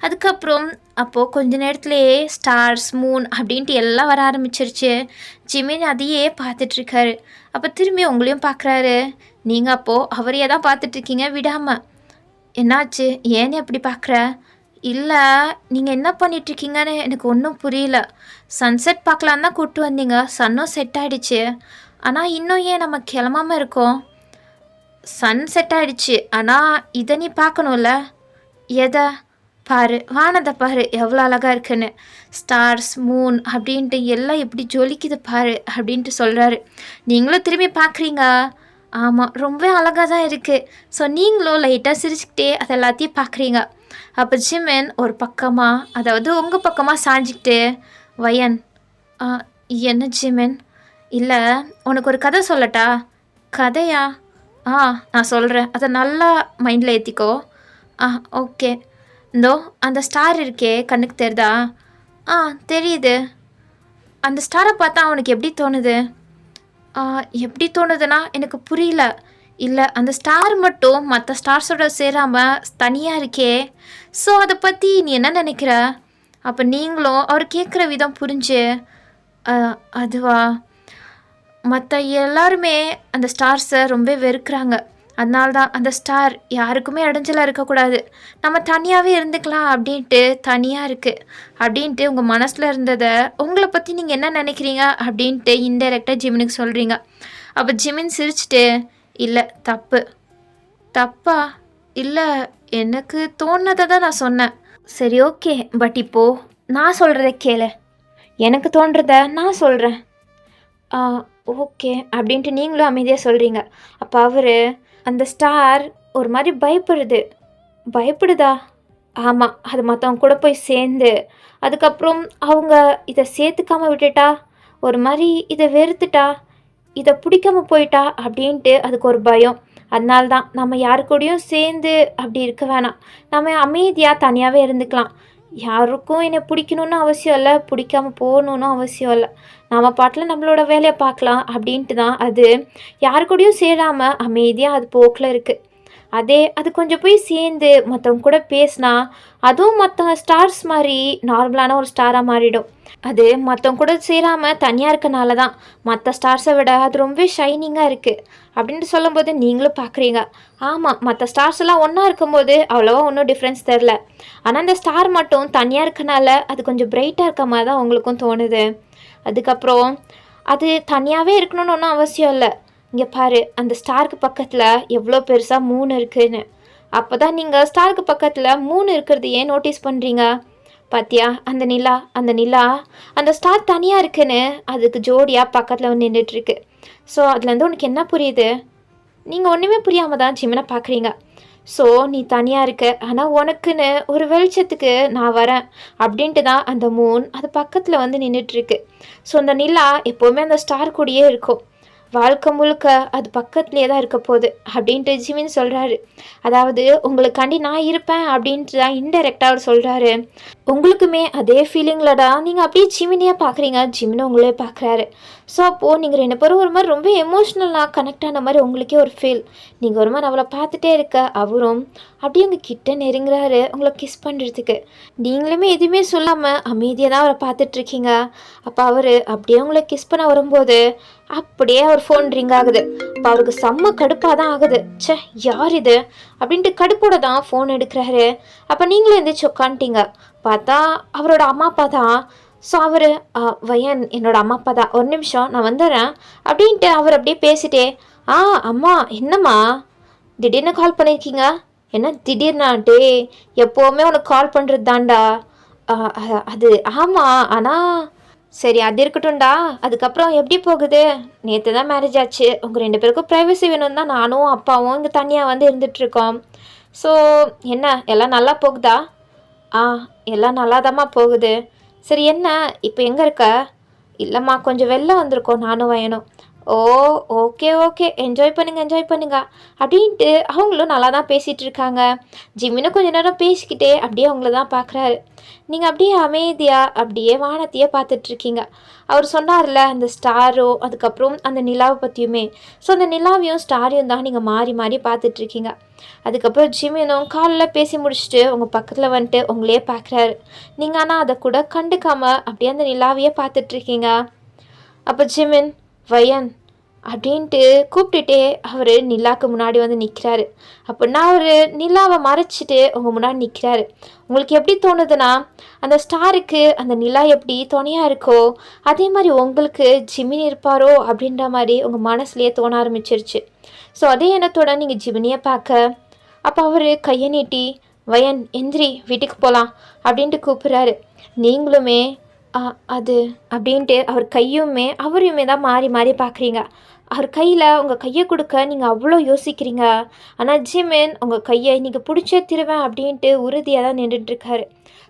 அதுக்கப்புறம் அப்போது கொஞ்ச நேரத்துலேயே ஸ்டார்ஸ் மூன் அப்படின்ட்டு எல்லாம் வர ஆரம்பிச்சிருச்சு. ஜிமின் அதையே பார்த்துட்ருக்காரு. அப்போ திரும்பி உங்களையும் பார்க்குறாரு. நீங்கள் அப்போது அவரையே தான் பார்த்துட்ருக்கீங்க விடாமல். என்னாச்சு, ஏன்னு எப்படி பார்க்குற? இல்லை நீங்கள் என்ன பண்ணிகிட்ருக்கீங்கன்னு எனக்கு ஒன்றும் புரியல. சன்செட் பார்க்கலான்னு தான் கூப்பிட்டு வந்தீங்க, சன்னும் செட் ஆகிடுச்சு, ஆனால் இன்னும் ஏன் நம்ம கிளம்பாமல் இருக்கோம்? சன் செட் ஆகிடுச்சு, ஆனால் இதை நீ பார்க்கணும்ல. எதை பாரு, வானத்தை பாரு எவ்வளோ அழகாக இருக்குன்னு, ஸ்டார்ஸ் மூன் அப்படின்ட்டு எல்லாம் எப்படி ஜொலிக்குது பாரு அப்படின்ட்டு சொல்கிறாரு. நீங்களும் திரும்பி பார்க்குறீங்க. ஆமாம் ரொம்ப அழகாக தான் இருக்குது. ஸோ நீங்களும் லைட்டாக சிரிச்சுக்கிட்டே அதை எல்லாத்தையும் பார்க்குறீங்க. அப்போ ஜிமின் ஒரு பக்கமாக, அதாவது உங்கள் பக்கமாக சாஞ்சிக்கிட்டு வயன் என்ன ஜிமின்? இல்லை உனக்கு ஒரு கதை சொல்லட்டா? கதையா? நான் சொல்கிறேன், அதை நல்லா மைண்டில் ஏற்றிக்கோ. ஓகே. இந்தோ அந்த ஸ்டார் இருக்கே கண்ணுக்கு தெரியுதா? தெரியுது. அந்த ஸ்டாரை பார்த்தா அவனுக்கு எப்படி தோணுது? எப்படி தோணுதுன்னா எனக்கு புரியல. இல்லை அந்த ஸ்டார் மட்டும் மற்ற ஸ்டார்ஸோட சேராமல் தனியாக இருக்கே, ஸோ அதை பற்றி நீ என்ன நினைக்கிற? அப்போ நீங்களும் அவர் கேட்குற விதம் புரிஞ்சு அதுவா, மற்ற எல்லாருமே அந்த ஸ்டார்ஸை ரொம்ப வெறுக்கிறாங்க, அதனால தான் அந்த ஸ்டார் யாருக்குமே இடைஞ்சலாக இருக்கக்கூடாது, நம்ம தனியாகவே இருந்துக்கலாம் அப்படின்ட்டு தனியாக இருக்குது அப்படின்ட்டு உங்கள் மனசில் இருந்ததை உங்களை பற்றி நீங்கள் என்ன நினைக்கிறீங்க அப்படின்ட்டு இன்டெரக்டாக ஜிமினுக்கு சொல்கிறீங்க. அப்போ ஜிமின் சிரிச்சிட்டு இல்லை தப்பா இல்லை எனக்கு தோணுனதை தான் நான் சொன்னேன். சரி ஓகே, பட் இப்போது நான் சொல்கிறத கேளு, எனக்கு தோன்றத நான் சொல்கிறேன். ஓகே அப்படின்ட்டு நீங்களும் அமைதியாக சொல்கிறீங்க. அப்போ அவர் அந்த ஸ்டார் ஒரு மாதிரி பயப்படுதா? ஆமாம், அது மற்றவங்க கூட போய் சேர்ந்து அதுக்கப்புறம் அவங்க இதை சேர்த்துக்காமல் விட்டுட்டா, ஒரு மாதிரி இதை வெறுத்துட்டா, இதை பிடிக்காம போயிட்டா அப்படின்ட்டு அதுக்கு ஒரு பயம். அதனால தான் நம்ம யாரு கூடயும் சேர்ந்து அப்படி இருக்க வேணாம், நம்ம அமைதியாக தனியாகவே இருந்துக்கலாம். யாருக்கும் என்னை பிடிக்கணுன்னு அவசியம் இல்லை, பிடிக்காம போகணுன்னு அவசியம் இல்லை, நம்ம பாட்டில் நம்மளோட வேலையை பார்க்கலாம் அப்படின்ட்டு தான் அது யாரு கூடயும் சேராமல் அமைதியாக அது போக்கில் இருக்குது. அது கொஞ்சம் போய் சேர்ந்து மற்றவங்க கூட பேசினா அதுவும் மற்ற ஸ்டார்ஸ் மாதிரி நார்மலான ஒரு ஸ்டாராக மாறிடும். அது மற்றவங்க கூட சேராமல் தனியாக இருக்கனால தான் மற்ற ஸ்டார்ஸை விட அது ரொம்ப ஷைனிங்காக இருக்குது அப்படின்ட்டு சொல்லும்போது நீங்களும் பார்க்குறீங்க. ஆமாம், மற்ற ஸ்டார்ஸ் எல்லாம் ஒன்றா இருக்கும்போது அவ்வளோவா ஒன்றும் டிஃப்ரென்ஸ் தெரில, ஆனால் அந்த ஸ்டார் மட்டும் தனியாக இருக்கனால அது கொஞ்சம் பிரைட்டாக இருக்க மாதிரி தான் உங்களுக்கும் தோணுது. அதுக்கப்புறம் அது தனியாகவே இருக்கணும்னு ஒன்றும் அவசியம் இல்லை. இங்கே பாரு, அந்த ஸ்டாருக்கு பக்கத்தில் எவ்வளோ பெருசாக மூணு இருக்குதுன்னு. அப்போ தான் நீங்கள் ஸ்டாருக்கு பக்கத்தில் மூணு இருக்கிறது ஏன் நோட்டீஸ் பண்ணுறீங்க? பாத்தியா அந்த நிலா அந்த ஸ்டார் தனியாக இருக்குன்னு அதுக்கு ஜோடியாக பக்கத்தில் வந்து நின்றுட்டுருக்கு. ஸோ அதுலேருந்து உனக்கு என்ன புரியுது? நீங்கள் ஒன்றுமே புரியாமல் தான் ஜிமினை பார்க்குறீங்க. ஸோ நீ தனியாக இருக்க, ஆனால் உனக்குன்னு ஒரு வெளிச்சத்துக்கு நான் வரேன் அப்படின்ட்டு தான் அந்த மூன் அது பக்கத்தில் வந்து நின்றுட்டுருக்கு. ஸோ அந்த நிலா எப்போவுமே அந்த ஸ்டார் கூடயே இருக்கும். வாழ்க்கை முழுக்க அது பக்கத்துலேயே தான் இருக்க போகுது அப்படின்ட்டு ஜிமின் சொல்கிறாரு. அதாவது உங்களுக்காண்டி நான் இருப்பேன் அப்படின்ட்டு தான் இன்டெரக்டாக அவர் சொல்கிறாரு. உங்களுக்குமே அதே ஃபீலிங்லடா நீங்கள் அப்படியே ஜிமினியாக பார்க்குறீங்க, ஜிமினை உங்களே பார்க்குறாரு. ஸோ அப்போது நீங்கள் 2 பேரும் ஒரு மாதிரி ரொம்ப எமோஷ்னலாக கனெக்ட் ஆன மாதிரி உங்களுக்கே ஒரு ஃபீல். நீங்கள் ஒரு மாதிரி அவளை பார்த்துட்டே இருக்க அவரும் அப்படியே உங்கள் கிட்ட நெருங்குறாரு உங்களை கிஸ் பண்ணுறதுக்கு. நீங்களுமே எதுவுமே சொல்லாமல் அமைதியாக தான் அவரை பார்த்துட்ருக்கீங்க. அப்போ அவர் அப்படியே உங்களை கிஸ் பண்ண வரும்போது அப்படியே அவர் ஃபோன் ரிங் ஆகுது. அப்போ அவருக்கு செம்ம கடுப்பாக தான் ஆகுது. ச்சே யார் இது அப்படின்ட்டு கடுப்போட தான் ஃபோன் எடுக்கிறாரு. அப்போ நீங்களும் எந்திரிச்சு உட்காந்துட்டீங்க. பார்த்தா அவரோட அம்மா அப்பா தான். ஸோ அவர் வயன் என்னோட அம்மா அப்பா தான், ஒரு நிமிஷம் நான் வந்துடுறேன் அப்படின்ட்டு அவர் அப்படியே பேசிட்டே, அம்மா என்னம்மா திடீர்னு கால் பண்ணியிருக்கீங்க? என்ன திடீர்னா? டே எப்போவுமே உனக்கு கால் பண்ணுறது தான்டா. அது ஆமாம், ஆனால் சரி அது இருக்கட்டும்டா. அதுக்கப்புறம் எப்படி போகுது? நேற்று தான் மேரேஜ் ஆச்சு. உங்கள் 2 பேருக்கும் ப்ரைவசி வேணும் தான் நானும் அப்பாவும் இங்கே தனியாக வந்து இருந்துகிட்ருக்கோம். ஸோ என்ன எல்லாம் நல்லா போகுதா? எல்லாம் நல்லாதாம்மா போகுது. சரி என்ன இப்போ எங்கே இருக்க? இல்லைம்மா கொஞ்சம் வெளில வந்திருக்கோம் நானும் வயனும். ஓ ஓகே ஓகே என்ஜாய் பண்ணுங்க அப்படின்ட்டு அவங்களும் நல்லா தான் பேசிகிட்டு இருக்காங்க. ஜிம்மினும் கொஞ்ச நேரம் பேசிக்கிட்டே அப்படியே அவங்கள தான் பார்க்குறாரு. நீங்கள் அப்படியே அமைதியாக அப்படியே வானத்தையே பார்த்துட்ருக்கீங்க. அவர் சொன்னார்ல அந்த ஸ்டாரும் அதுக்கப்புறம் அந்த நிலாவை பற்றியுமே. ஸோ அந்த நிலாவையும் ஸ்டாரையும் தான் நீங்கள் மாறி மாறி பார்த்துட்ருக்கீங்க. அதுக்கப்புறம் ஜிம்மினும் காலில் பேசி முடிச்சுட்டு உங்கள் பக்கத்தில் வந்துட்டு உங்களையே பார்க்குறாரு. நீங்கள் ஆனால் அதை கூட கண்டுக்காமல் அப்படியே அந்த நிலாவையே பார்த்துட்ருக்கீங்க. அப்போ ஜிமின் வயன் அப்படின்ட்டு கூப்பிட்டுட்டே அவர் நிலாவுக்கு முன்னாடி வந்து நிற்கிறாரு. அப்படின்னா அவர் நிலாவை மறைச்சிட்டு உங்கள் முன்னாடி நிற்கிறாரு. உங்களுக்கு எப்படி தோணுதுன்னா அந்த ஸ்டாருக்கு அந்த நிலா எப்படி துணையாக இருக்கோ அதே மாதிரி உங்களுக்கு ஜிமினி இருப்பாரோ அப்படின்ற மாதிரி உங்கள் மனசுலேயே தோண ஆரம்பிச்சிருச்சு. ஸோ அதே எண்ணத்தோட நீங்கள் ஜிமினியை பார்க்க அப்போ அவர் கையை நீட்டி வயன் எந்திரி வீட்டுக்கு போகலாம் அப்படின்ட்டு கூப்பிட்றாரு. நீங்களுமே அது அப்படின்ட்டு அவர் கையுமே அவரையுமே தான் மாறி மாறி பார்க்குறீங்க. அவர் கையில் உங்கள் கையை கொடுக்க நீங்கள் அவ்வளோ யோசிக்கிறீங்க. ஆனால் ஜிமின் உங்கள் கையை நீங்கள் பிடிச்சே திருவேன் அப்படின்ட்டு உறுதியாக தான் நின்றுட்டுருக்காரு.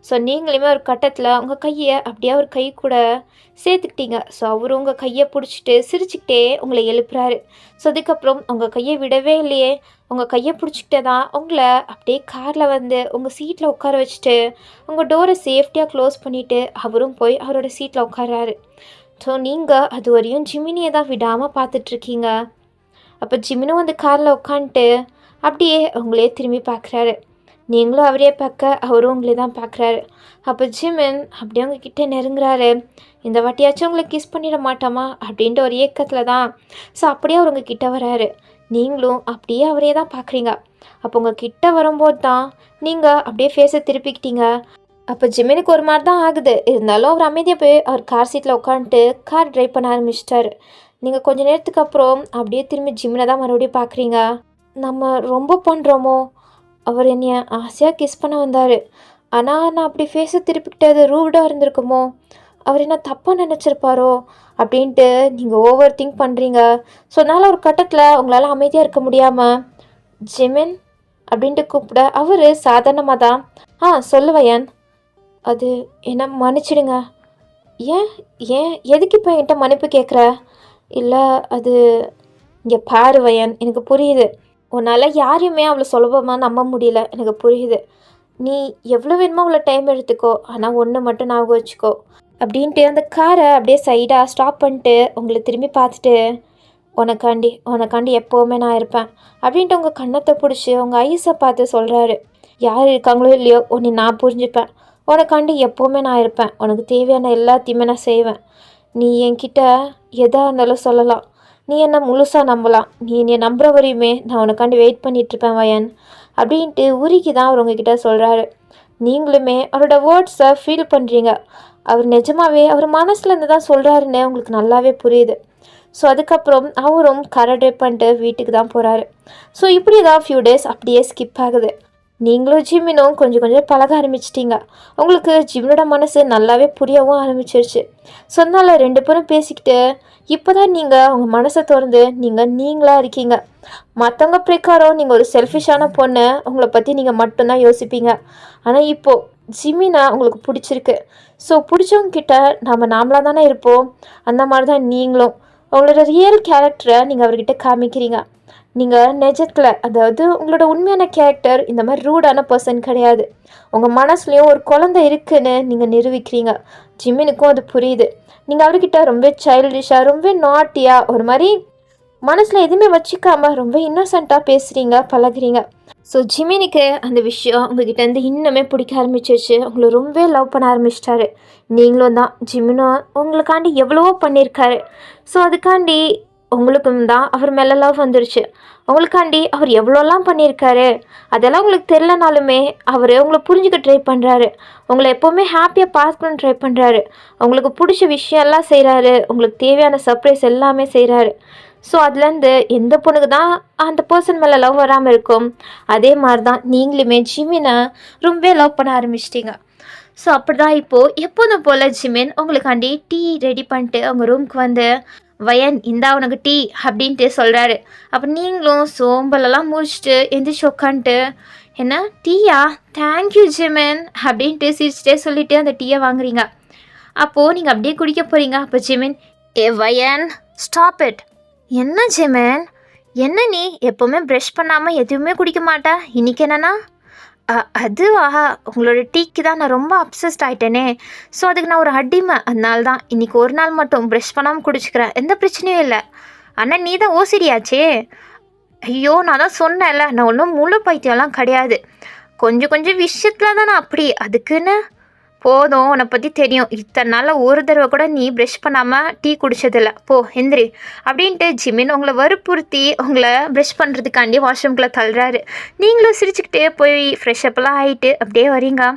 ஸோ நீங்களுமே ஒரு கட்டத்தில் உங்கள் கையை அப்படியே அவர் கை கூட சேர்த்துக்கிட்டீங்க. ஸோ அவரும் உங்கள் கையை பிடிச்சிட்டு சிரிச்சுக்கிட்டே உங்களை எழுப்புறாரு. ஸோ அதுக்கப்புறம் உங்கள் கையை விடவே இல்லையே, உங்கள் கையை பிடிச்சிக்கிட்டே தான் உங்களை அப்படியே காரில் வந்து உங்கள் சீட்டில் உட்கார வச்சுட்டு உங்கள் டோரை சேஃப்டியாக க்ளோஸ் பண்ணிவிட்டு அவரும் போய் அவரோட சீட்டில் உட்காராரு. ஸோ நீங்கள் அது வரையும் ஜிமினியை தான் விடாமல் பார்த்துட்ருக்கீங்க. அப்போ ஜிமினும் வந்து காரில் உட்காந்துட்டு அப்படியே உங்களே திரும்பி பார்க்குறாரு. நீங்களும் அவரே பார்க்க அவரும் உங்களே தான் பார்க்குறாரு. அப்போ ஜிமின் அப்படியே உங்ககிட்ட நெருங்குறாரு. இந்த வாட்டியாச்சும் உங்களை கிஸ் பண்ணிட மாட்டோமா அப்படின்ட்டு ஒரு ஏக்கத்தில் தான். ஸோ அப்படியே அவர் உங்கள் கிட்ட வராரு. நீங்களும் அப்படியே அவரே தான் பார்க்குறீங்க. அப்போ உங்கள் கிட்ட வரும்போது தான் நீங்கள் அப்படியே ஃபேஸை திருப்பிக்கிட்டீங்க. அப்போ ஜிமினுக்கு ஒரு மாதிரி தான் ஆகுது. இருந்தாலும் அவர் அமைதியாக போய் அவர் கார் சீட்டில் உட்காந்துட்டு கார் ட்ரைவ் பண்ண ஆரம்பிச்சிட்டாரு. நீங்கள் கொஞ்சம் நேரத்துக்கு அப்புறம் அப்படியே திரும்பி ஜிமினை தான் மறுபடியும் பார்க்குறீங்க. நம்ம ரொம்ப பண்ணுறோமோ? அவர் என்னைய ஆசையாக கிஸ் பண்ண வந்தார். ஆனால் நான் அப்படி ஃபேஸை திருப்பிக்கிட்டது ரூடாக இருந்திருக்குமோ? அவர் என்ன தப்பாக நினச்சிருப்பாரோ அப்படின்ட்டு நீங்கள் ஓவர் திங்க் பண்ணுறீங்க. ஸோ அதனால் ஒரு கட்டத்தில் உங்களால் அமைதியாக இருக்க முடியாமல் ஜிமின் அப்படின்ட்டு கூப்பிட அவர் சாதாரணமாக தான் சொல்லுவையன் அது என்ன மன்னிச்சிடுங்க. ஏன் ஏன் எதுக்கு இப்போ என்கிட்ட மன்னிப்பு கேட்குற? இல்லை அது இங்கே பாரு வயன், எனக்கு புரியுது. உன்னால் யாரையுமே அவ்வளோ சுலபமாக நம்ப முடியல, எனக்கு புரியுது. நீ எவ்வளோ வேணுமோ அவ்வளோ டைம் எடுத்துக்கோ, ஆனால் ஒன்று மட்டும் ஞாபகம் வச்சுக்கோ அப்படின்ட்டு அந்த காரை அப்படியே சைடாக ஸ்டாப் பண்ணிட்டு உங்களை திரும்பி பார்த்துட்டு உனக்காண்டி எப்போவுமே நான் இருப்பேன் அப்படின்ட்டு உங்கள் கண்ணத்தை பிடிச்சி உங்கள் ஐஸை பார்த்து சொல்கிறாரு. யார் இருக்காங்களோ இல்லையோ உன்னை நான் புரிஞ்சுப்பேன். உனக்காண்டி எப்போவுமே நான் இருப்பேன். உனக்கு தேவையான எல்லாத்தையுமே நான் செய்வேன். நீ என்கிட்ட எதாக இருந்தாலும் சொல்லலாம். நீ என்ன முழுசாக நம்பலாம். நீ என்னை நம்புகிற வரையுமே நான் உனக்காண்டி வெயிட் பண்ணிகிட்ருப்பேன் வயன் அப்படின்ட்டு உருக்கி தான் அவர் உங்ககிட்ட சொல்கிறாரு. நீங்களுமே அவரோட வேர்ட்ஸை ஃபீல் பண்ணுறீங்க. அவர் நிஜமாகவே அவர் மனசுலேருந்து தான் சொல்கிறாருன்னு உங்களுக்கு நல்லாவே புரியுது. ஸோ அதுக்கப்புறம் அவரும் காரை ட்ரைவ் பண்ணிட்டு வீட்டுக்கு தான் போகிறாரு. ஸோ இப்படி தான் ஃபியூ டேஸ் அப்படியே ஸ்கிப் ஆகுது. நீங்களும் ஜிமினும் கொஞ்சம் கொஞ்சம் பழக ஆரம்பிச்சிட்டிங்க. உங்களுக்கு ஜிமினோட மனசு நல்லாவே புரியவும் ஆரம்பிச்சிருச்சு. ஸோ அதனால் 2 பேரும் பேசிக்கிட்டு இப்போ தான் நீங்கள் உங்கள் மனசை திறந்து நீங்களாக இருக்கீங்க. மற்றவங்க பிரகாரம் நீங்கள் ஒரு செல்ஃபிஷான பொண்ணு, உங்களை பற்றி நீங்கள் மட்டும்தான் யோசிப்பீங்க. ஆனால் இப்போது ஜிமினா உங்களுக்கு பிடிச்சிருக்கு. ஸோ பிடிச்சவங்க கிட்ட நாமளாக தானே இருப்போம். அந்த மாதிரி தான் நீங்களும் உங்களோட ரியல் கேரக்டரை நீங்கள் அவர்கிட்ட காமிக்கிறீங்க. நீங்கள் நிஜத்தில், அதாவது உங்களோட உண்மையான கேரக்டர் இந்த மாதிரி ரூடான பர்சன் கிடையாது. உங்கள் மனசுலேயும் ஒரு குழந்தை இருக்குன்னு நீங்கள் நிரூபிக்கிறீங்க. ஜிமினுக்கும் அது புரியுது. நீங்கள் அவர்கிட்ட ரொம்ப சைல்டிஷாக, ரொம்ப நாட்டியாக, ஒரு மாதிரி மனசில் எதுவுமே வச்சுக்காம ரொம்ப இன்னோசென்ட்டாக பேசுகிறீங்க, பழகுறீங்க. ஸோ ஜிமினுக்கு அந்த விஷயம் உங்ககிட்ட இருந்து இன்னுமே பிடிக்க ஆரம்பிச்சிச்சு. உங்களை ரொம்ப லவ் பண்ண ஆரம்பிச்சிட்டாரு. நீங்களும் தான். ஜிமினும் உங்களுக்காண்டி எவ்வளவோ பண்ணியிருக்காரு. ஸோ அதுக்காண்டி உங்களுக்கும் தான் அவர் மேலே லவ் வந்துருச்சு. உங்களுக்காண்டி அவர் எவ்வளோலாம் பண்ணியிருக்காரு, அதெல்லாம் உங்களுக்கு தெரிலனாலுமே அவர் உங்களை புரிஞ்சுக்க ட்ரை பண்ணுறாரு. உங்களை எப்போவுமே ஹாப்பியாக பார்க்கணுன்னு ட்ரை பண்ணுறாரு. உங்களுக்கு பிடிச்ச விஷயம்லாம் செய்கிறாரு. உங்களுக்கு தேவையான சர்ப்ரைஸ் எல்லாமே செய்கிறாரு. ஸோ அதுலேருந்து எந்த பொண்ணுக்கு தான் அந்த பர்சன் மேலே லவ் வராமல் இருக்கும். அதே மாதிரி தான் நீங்களுமே ஜிமினை ரொம்ப லவ் பண்ண ஆரம்பிச்சிட்டிங்க. ஸோ அப்படி தான் இப்போது எப்போதும் போல் ஜிமின் உங்களுக்காண்டி டீ ரெடி பண்ணிட்டு அவங்க ரூமுக்கு வந்து, வயன் இந்தா உனக்கு டீ அப்படின்ட்டு சொல்கிறாரு. அப்போ நீங்களும் சோம்பலெல்லாம் முடிச்சுட்டு எந்திரிச்சு உட்காந்துட்டு, என்ன டீயா, தேங்க்யூ ஜிமின் அப்படின்ட்டு சிரிச்சிட்டே சொல்லிவிட்டு அந்த டீயை வாங்குறீங்க. அப்போது நீங்கள் அப்படியே குடிக்க போகிறீங்க. அப்போ ஜிமின், ஏ வயன் ஸ்டாப் இட். என்ன ஜிமின், என்ன நீ எப்போவுமே ப்ரஷ் பண்ணாமல் எதுவுமே குடிக்க மாட்டா, இன்றைக்கி என்னன்னா? அதுவா, உங்களோட டீக்கு தான் நான் ரொம்ப அப்சஸ்ட் ஆகிட்டேனே. ஸோ அதுக்கு நான் ஒரு அடிமை. அதனால தான் இன்றைக்கி ஒரு நாள் மட்டும் ப்ரஷ் பண்ணாமல் குடிச்சிக்கிறேன். எந்த பிரச்சனையும் இல்லை. ஆனால் நீ தான் ஓசிடியாச்சே. ஐயோ, நான் தான் சொன்னேன்ல, நான் ஒன்றும் முழு பைத்தியம்லாம் கிடையாது. கொஞ்சம் கொஞ்சம் விஷயத்தில் தான் நான் அப்படி. அதுக்குன்னு போதும், உன்னை பற்றி தெரியும். இத்தனை நாளில் ஒரு தடவை கூட நீ ப்ரஷ் பண்ணாமல் டீ குடித்ததில்ல. போ எந்திரி அப்படின்ட்டு ஜிமின் உங்களை வற்புறுத்தி உங்களை ப்ரஷ் பண்ணுறதுக்காண்டி வாஷ்ரூம்குள்ளே தள்ளுறாரு. நீங்களும் சிரிச்சுக்கிட்டே போய் ஃப்ரெஷ்அப்லாம் ஆகிட்டு அப்படியே வரீங்க.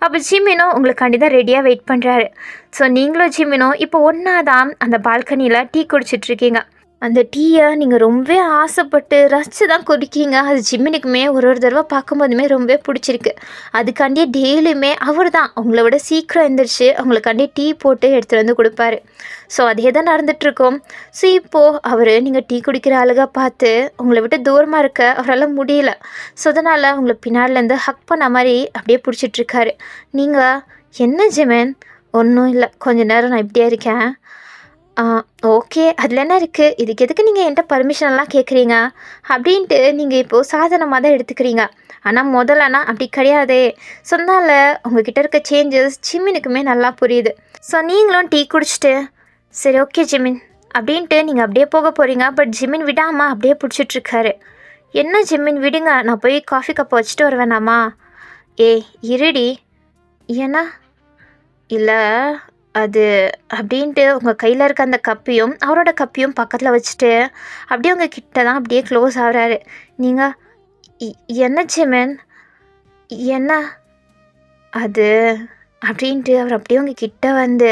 அப்போ ஜிமினும் உங்களுக்காண்டி தான் ரெடியாக வெயிட் பண்ணுறாரு. ஸோ நீங்களும் ஜிமினும் இப்போ ஒன்றா தான் அந்த பால்கனியில் டீ குடிச்சிட்ருக்கீங்க. அந்த டீயை நீங்கள் ரொம்ப ஆசைப்பட்டு ரசித்து தான் குடிக்கீங்க. அது ஜிமினுக்குமே ஒரு தடவை பார்க்கும்போதுமே ரொம்ப பிடிச்சிருக்கு. அதுக்காண்டியே டெய்லியுமே அவர் தான் உங்களை விட சீக்கிரம் எழுந்திரிச்சு அவங்களுக்காண்டி டீ போட்டு எடுத்துகிட்டு வந்து கொடுப்பாரு. ஸோ அதே தான் நடந்துகிட்ருக்கோம். ஸோ இப்போது அவர் நீங்கள் டீ குடிக்கிற அழகாக பார்த்து உங்களை விட்டு தூரமாக இருக்க அவரால் முடியல. ஸோ அதனால் உங்களை பின்னாடிலேருந்து ஹக் பண்ண மாதிரி அப்படியே பிடிச்சிட்ருக்காரு. நீங்கள், என்ன ஜிமின்? ஒன்றும் இல்லை, கொஞ்ச நேரம் நான் இப்படியே இருக்கேன். ஓகே, அதில் என்ன இருக்குது, இதுக்கு எதுக்கு நீங்கள் என்கிட்ட பர்மிஷன்லாம் கேட்குறீங்க அப்படின்ட்டு நீங்கள் இப்போது சாதனமாக தான் எடுத்துக்கிறீங்க. ஆனால் முதல்லனா அப்படி கிடையாதே. சொன்னால உங்ககிட்ட இருக்க சேஞ்சஸ் ஜிமினுக்குமே நல்லா புரியுது. ஸோ நீங்களும் டீ குடிச்சிட்டு, சரி ஓகே ஜிமின் அப்படின்ட்டு நீங்கள் அப்படியே போக போகிறீங்க. பட் ஜிமின் விடாமல் அப்படியே பிடிச்சிட்ருக்காரு. என்ன ஜிமின், விடுங்க, நான் போய் காஃபி கப்பை வச்சுட்டு வருவேனாமா? ஏய் இருடி. ஏன்னா இல்லை அது அப்படின்ட்டு உங்கள் கையில் இருக்க அந்த கப்பையும் அவரோட கப்பையும் பக்கத்தில் வச்சுட்டு அப்படியே உங்கள் கிட்ட தான் அப்படியே க்ளோஸ் ஆகிறாரு. நீங்கள், என்ன ஜிமின், என்ன அது அப்படின்ட்டு அவர் அப்படியே உங்கள் கிட்ட வந்து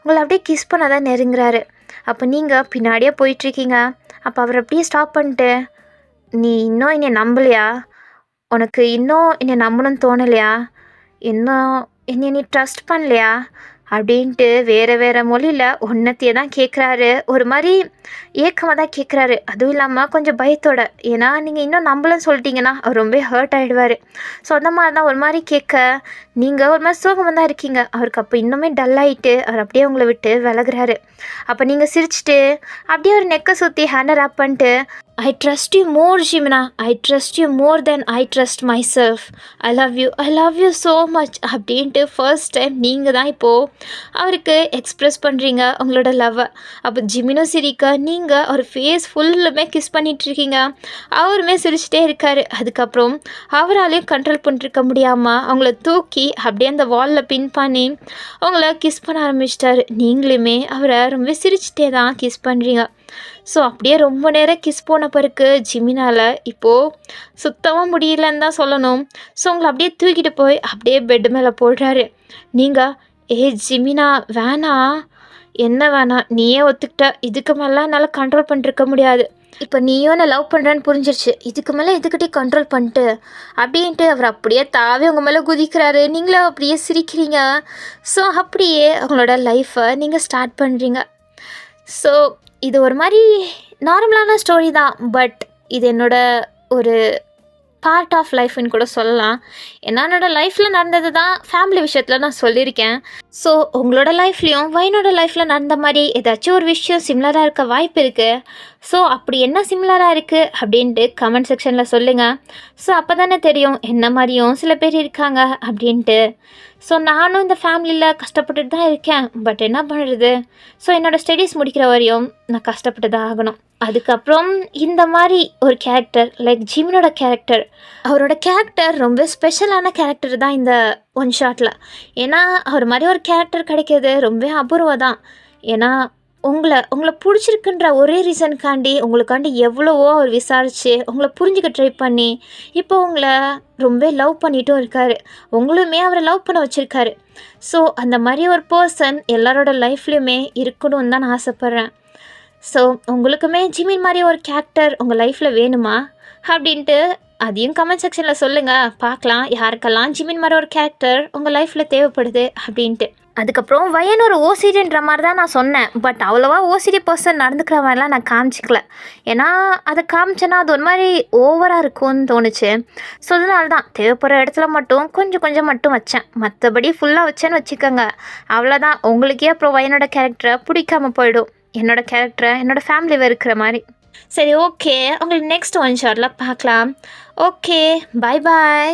உங்களை அப்படியே கிஸ் பண்ண தான் நெருங்குறாரு. அப்போ நீங்கள் பின்னாடியே போயிட்டுருக்கீங்க. அப்போ அவர் அப்படியே ஸ்டாப் பண்ணிட்டு, நீ இன்னும் என்னை நம்பலையா? உனக்கு இன்னும் என்னை நம்பணும்னு தோணலையா? இன்னும் என்னை நீ ட்ரஸ்ட் பண்ணலையா அப்படின்ட்டு வேறு மொழியில் ஒன்றத்தையே தான் கேட்குறாரு. ஒரு மாதிரி ஏக்கமாக தான் கேட்குறாரு. அதுவும் இல்லாமல் கொஞ்சம் பயத்தோட. ஏன்னா நீங்கள் இன்னும் நம்பலன்னு சொல்லிட்டீங்கன்னா அவர் ரொம்ப ஹர்ட் ஆகிடுவார். ஸோ அந்த மாதிரி தான் ஒரு மாதிரி கேட்க நீங்கள் ஒரு மாதிரி சோகமாக தான் இருக்கீங்க. அவருக்கு அப்போ இன்னுமே டல்லாகிட்டு அவர் அப்படியே உங்களை விட்டு விலகுறாரு. அப்போ நீங்கள் சிரிச்சிட்டு அப்படியே ஒரு நெக்கை சுற்றி ஹேண்டை ரேப் பண்ணிட்டு, ஐ ட்ரஸ்ட் யூ மோர் ஜிமினா, I trust you more then I trust myself, I love you so much அப்படின்ட்டு ஃபர்ஸ்ட் டைம் நீங்கள் தான் இப்போது அவருக்கு எக்ஸ்ப்ரெஸ் பண்ணுறீங்க உங்களோட லவ்வை. அப்போ ஜிமினும் சிரிக்க நீங்கள் அவர் ஃபேஸ் ஃபுல்லுமே கிஸ் பண்ணிகிட்ருக்கீங்க. அவருமே சிரிச்சிட்டே இருக்கார். அதுக்கப்புறம் அவராலையும் கண்ட்ரோல் பண்ணிருக்க முடியாமல் அவங்கள தூக்கி அப்படியே அந்த வாலில் பின் பண்ணி அவங்கள கிஸ் பண்ண ஆரம்பிச்சிட்டாரு. நீங்களுமே அவரை ரொம்ப சிரிச்சிட்டே தான் கிஸ் பண்ணுறீங்க. ஸோ அப்படியே ரொம்ப நேரம் கிஸ் போன பிறகு ஜிமினால் இப்போது சுத்தமாக முடியலன்னு தான் சொல்லணும். ஸோ உங்களை அப்படியே தூக்கிட்டு போய் அப்படியே பெட்டு மேலே போடுறாரு. நீங்கள், ஜிமினா வேணாம், என்ன வேணாம், நீயே ஒத்துக்கிட்ட, இதுக்கு மேலே என்னால் கண்ட்ரோல் பண்ணிருக்க முடியாது. இப்போ நீயும் நான் லவ் பண்ணுறேன்னு புரிஞ்சிருச்சு, இதுக்கு மேலே இதுக்கிட்டே கண்ட்ரோல் பண்ணிட்டு அப்படின்ட்டு அவர் அப்படியே தாவே உங்கள் மேலே குதிக்கிறாரு. நீங்களும் அப்படியே சிரிக்கிறீங்க. ஸோ அப்படியே அவங்களோட லைஃப்பை நீங்கள் ஸ்டார்ட் பண்ணுறீங்க. ஸோ இது ஒரு மாதிரி நார்மலான ஸ்டோரி தான். பட் இது என்னோட ஒரு பார்ட் ஆஃப் லைஃப்னு கூட சொல்லலாம். என்னோட லைஃப்பில் நடந்தது தான் ஃபேமிலி விஷயத்தில் நான் சொல்லியிருக்கேன். ஸோ உங்களோட லைஃப்லேயும் வைனோட லைஃப்பில் நடந்த மாதிரி ஏதாச்சும் ஒரு விஷயம் சிமிலராக இருக்க வாய்ப்பு இருக்குது. ஸோ அப்படி என்ன சிமிலராக இருக்குது அப்படின்ட்டு கமெண்ட் செக்ஷனில் சொல்லுங்கள். ஸோ அப்போ தானே தெரியும் என்ன மாதிரியும் சில பேர் இருக்காங்க அப்படின்ட்டு. ஸோ நானும் இந்த ஃபேமிலியில் கஷ்டப்பட்டுட்டு தான் இருக்கேன். பட் என்ன பண்ணுறது, ஸோ என்னோடய ஸ்டடீஸ் முடிக்கிற வரையும் நான் கஷ்டப்பட்டு தான் ஆகணும். அதுக்கப்புறம் இந்த மாதிரி ஒரு கேரக்டர் லைக் ஜிமினோட கேரக்டர், அவரோட கேரக்டர் ரொம்ப ஸ்பெஷலான கேரக்டர் தான் இந்த ஒன் ஷாட்டில். ஏன்னா அவர் மாதிரி ஒரு கேரக்டர் கிடைக்கிறது ரொம்ப அபூர்வம் தான். ஏன்னா உங்களை பிடிச்சிருக்குன்ற ஒரே ரீசனுக்காண்டி உங்களுக்காண்டி எவ்வளவோ அவர் விசாரித்து உங்களை புரிஞ்சுக்க ட்ரை பண்ணி இப்போ உங்களை ரொம்ப லவ் பண்ணிட்டும் இருக்கார். உங்களுமே அவரை லவ் பண்ண வச்சுருக்காரு. ஸோ அந்த மாதிரி ஒரு பர்சன் எல்லாரோட லைஃப்லேயுமே இருக்கணும்னு தான் நான் ஆசைப்பட்றேன். ஸோ உங்களுக்குமே ஜிமின் மாதிரி ஒரு கேரக்டர் உங்கள் லைஃப்பில் வேணுமா அப்படின்ட்டு அதையும் கமெண்ட் செக்ஷனில் சொல்லுங்கள். பார்க்கலாம் யாருக்கெல்லாம் ஜிமின் மாதிரி ஒரு கேரக்டர் உங்கள் லைஃப்பில் தேவைப்படுது அப்படின்ட்டு. அதுக்கப்புறம் வயன் ஒரு ஓசிடின்ற மாதிரி தான் நான் சொன்னேன். பட் அவ்வளோவா ஓசிடி பர்சன் நடந்துக்கிற மாதிரிலாம் நான் காமிச்சிக்கல. ஏன்னா அதை காமிச்சேன்னா அது ஒரு மாதிரி ஓவராக இருக்கும்னு தோணுச்சு. ஸோ அதனால தான் தேவைப்படுற இடத்துல மட்டும் கொஞ்சம் மட்டும் வச்சேன். மற்றபடி ஃபுல்லாக வச்சேன்னு வச்சுக்கோங்க, அவ்வளோதான். உங்களுக்கே அப்புறம் வயனோட கேரக்டரை பிடிக்காமல் போயிடும். என்னோடய கேரக்டரை என்னோடய ஃபேமிலி வெறுக்கிற மாதிரி. சரி, ஓகே, உங்களுக்கு நெக்ஸ்ட் ஒன் ஷாட்டில் பார்க்கலாம். ஓகே, பாய் பாய்.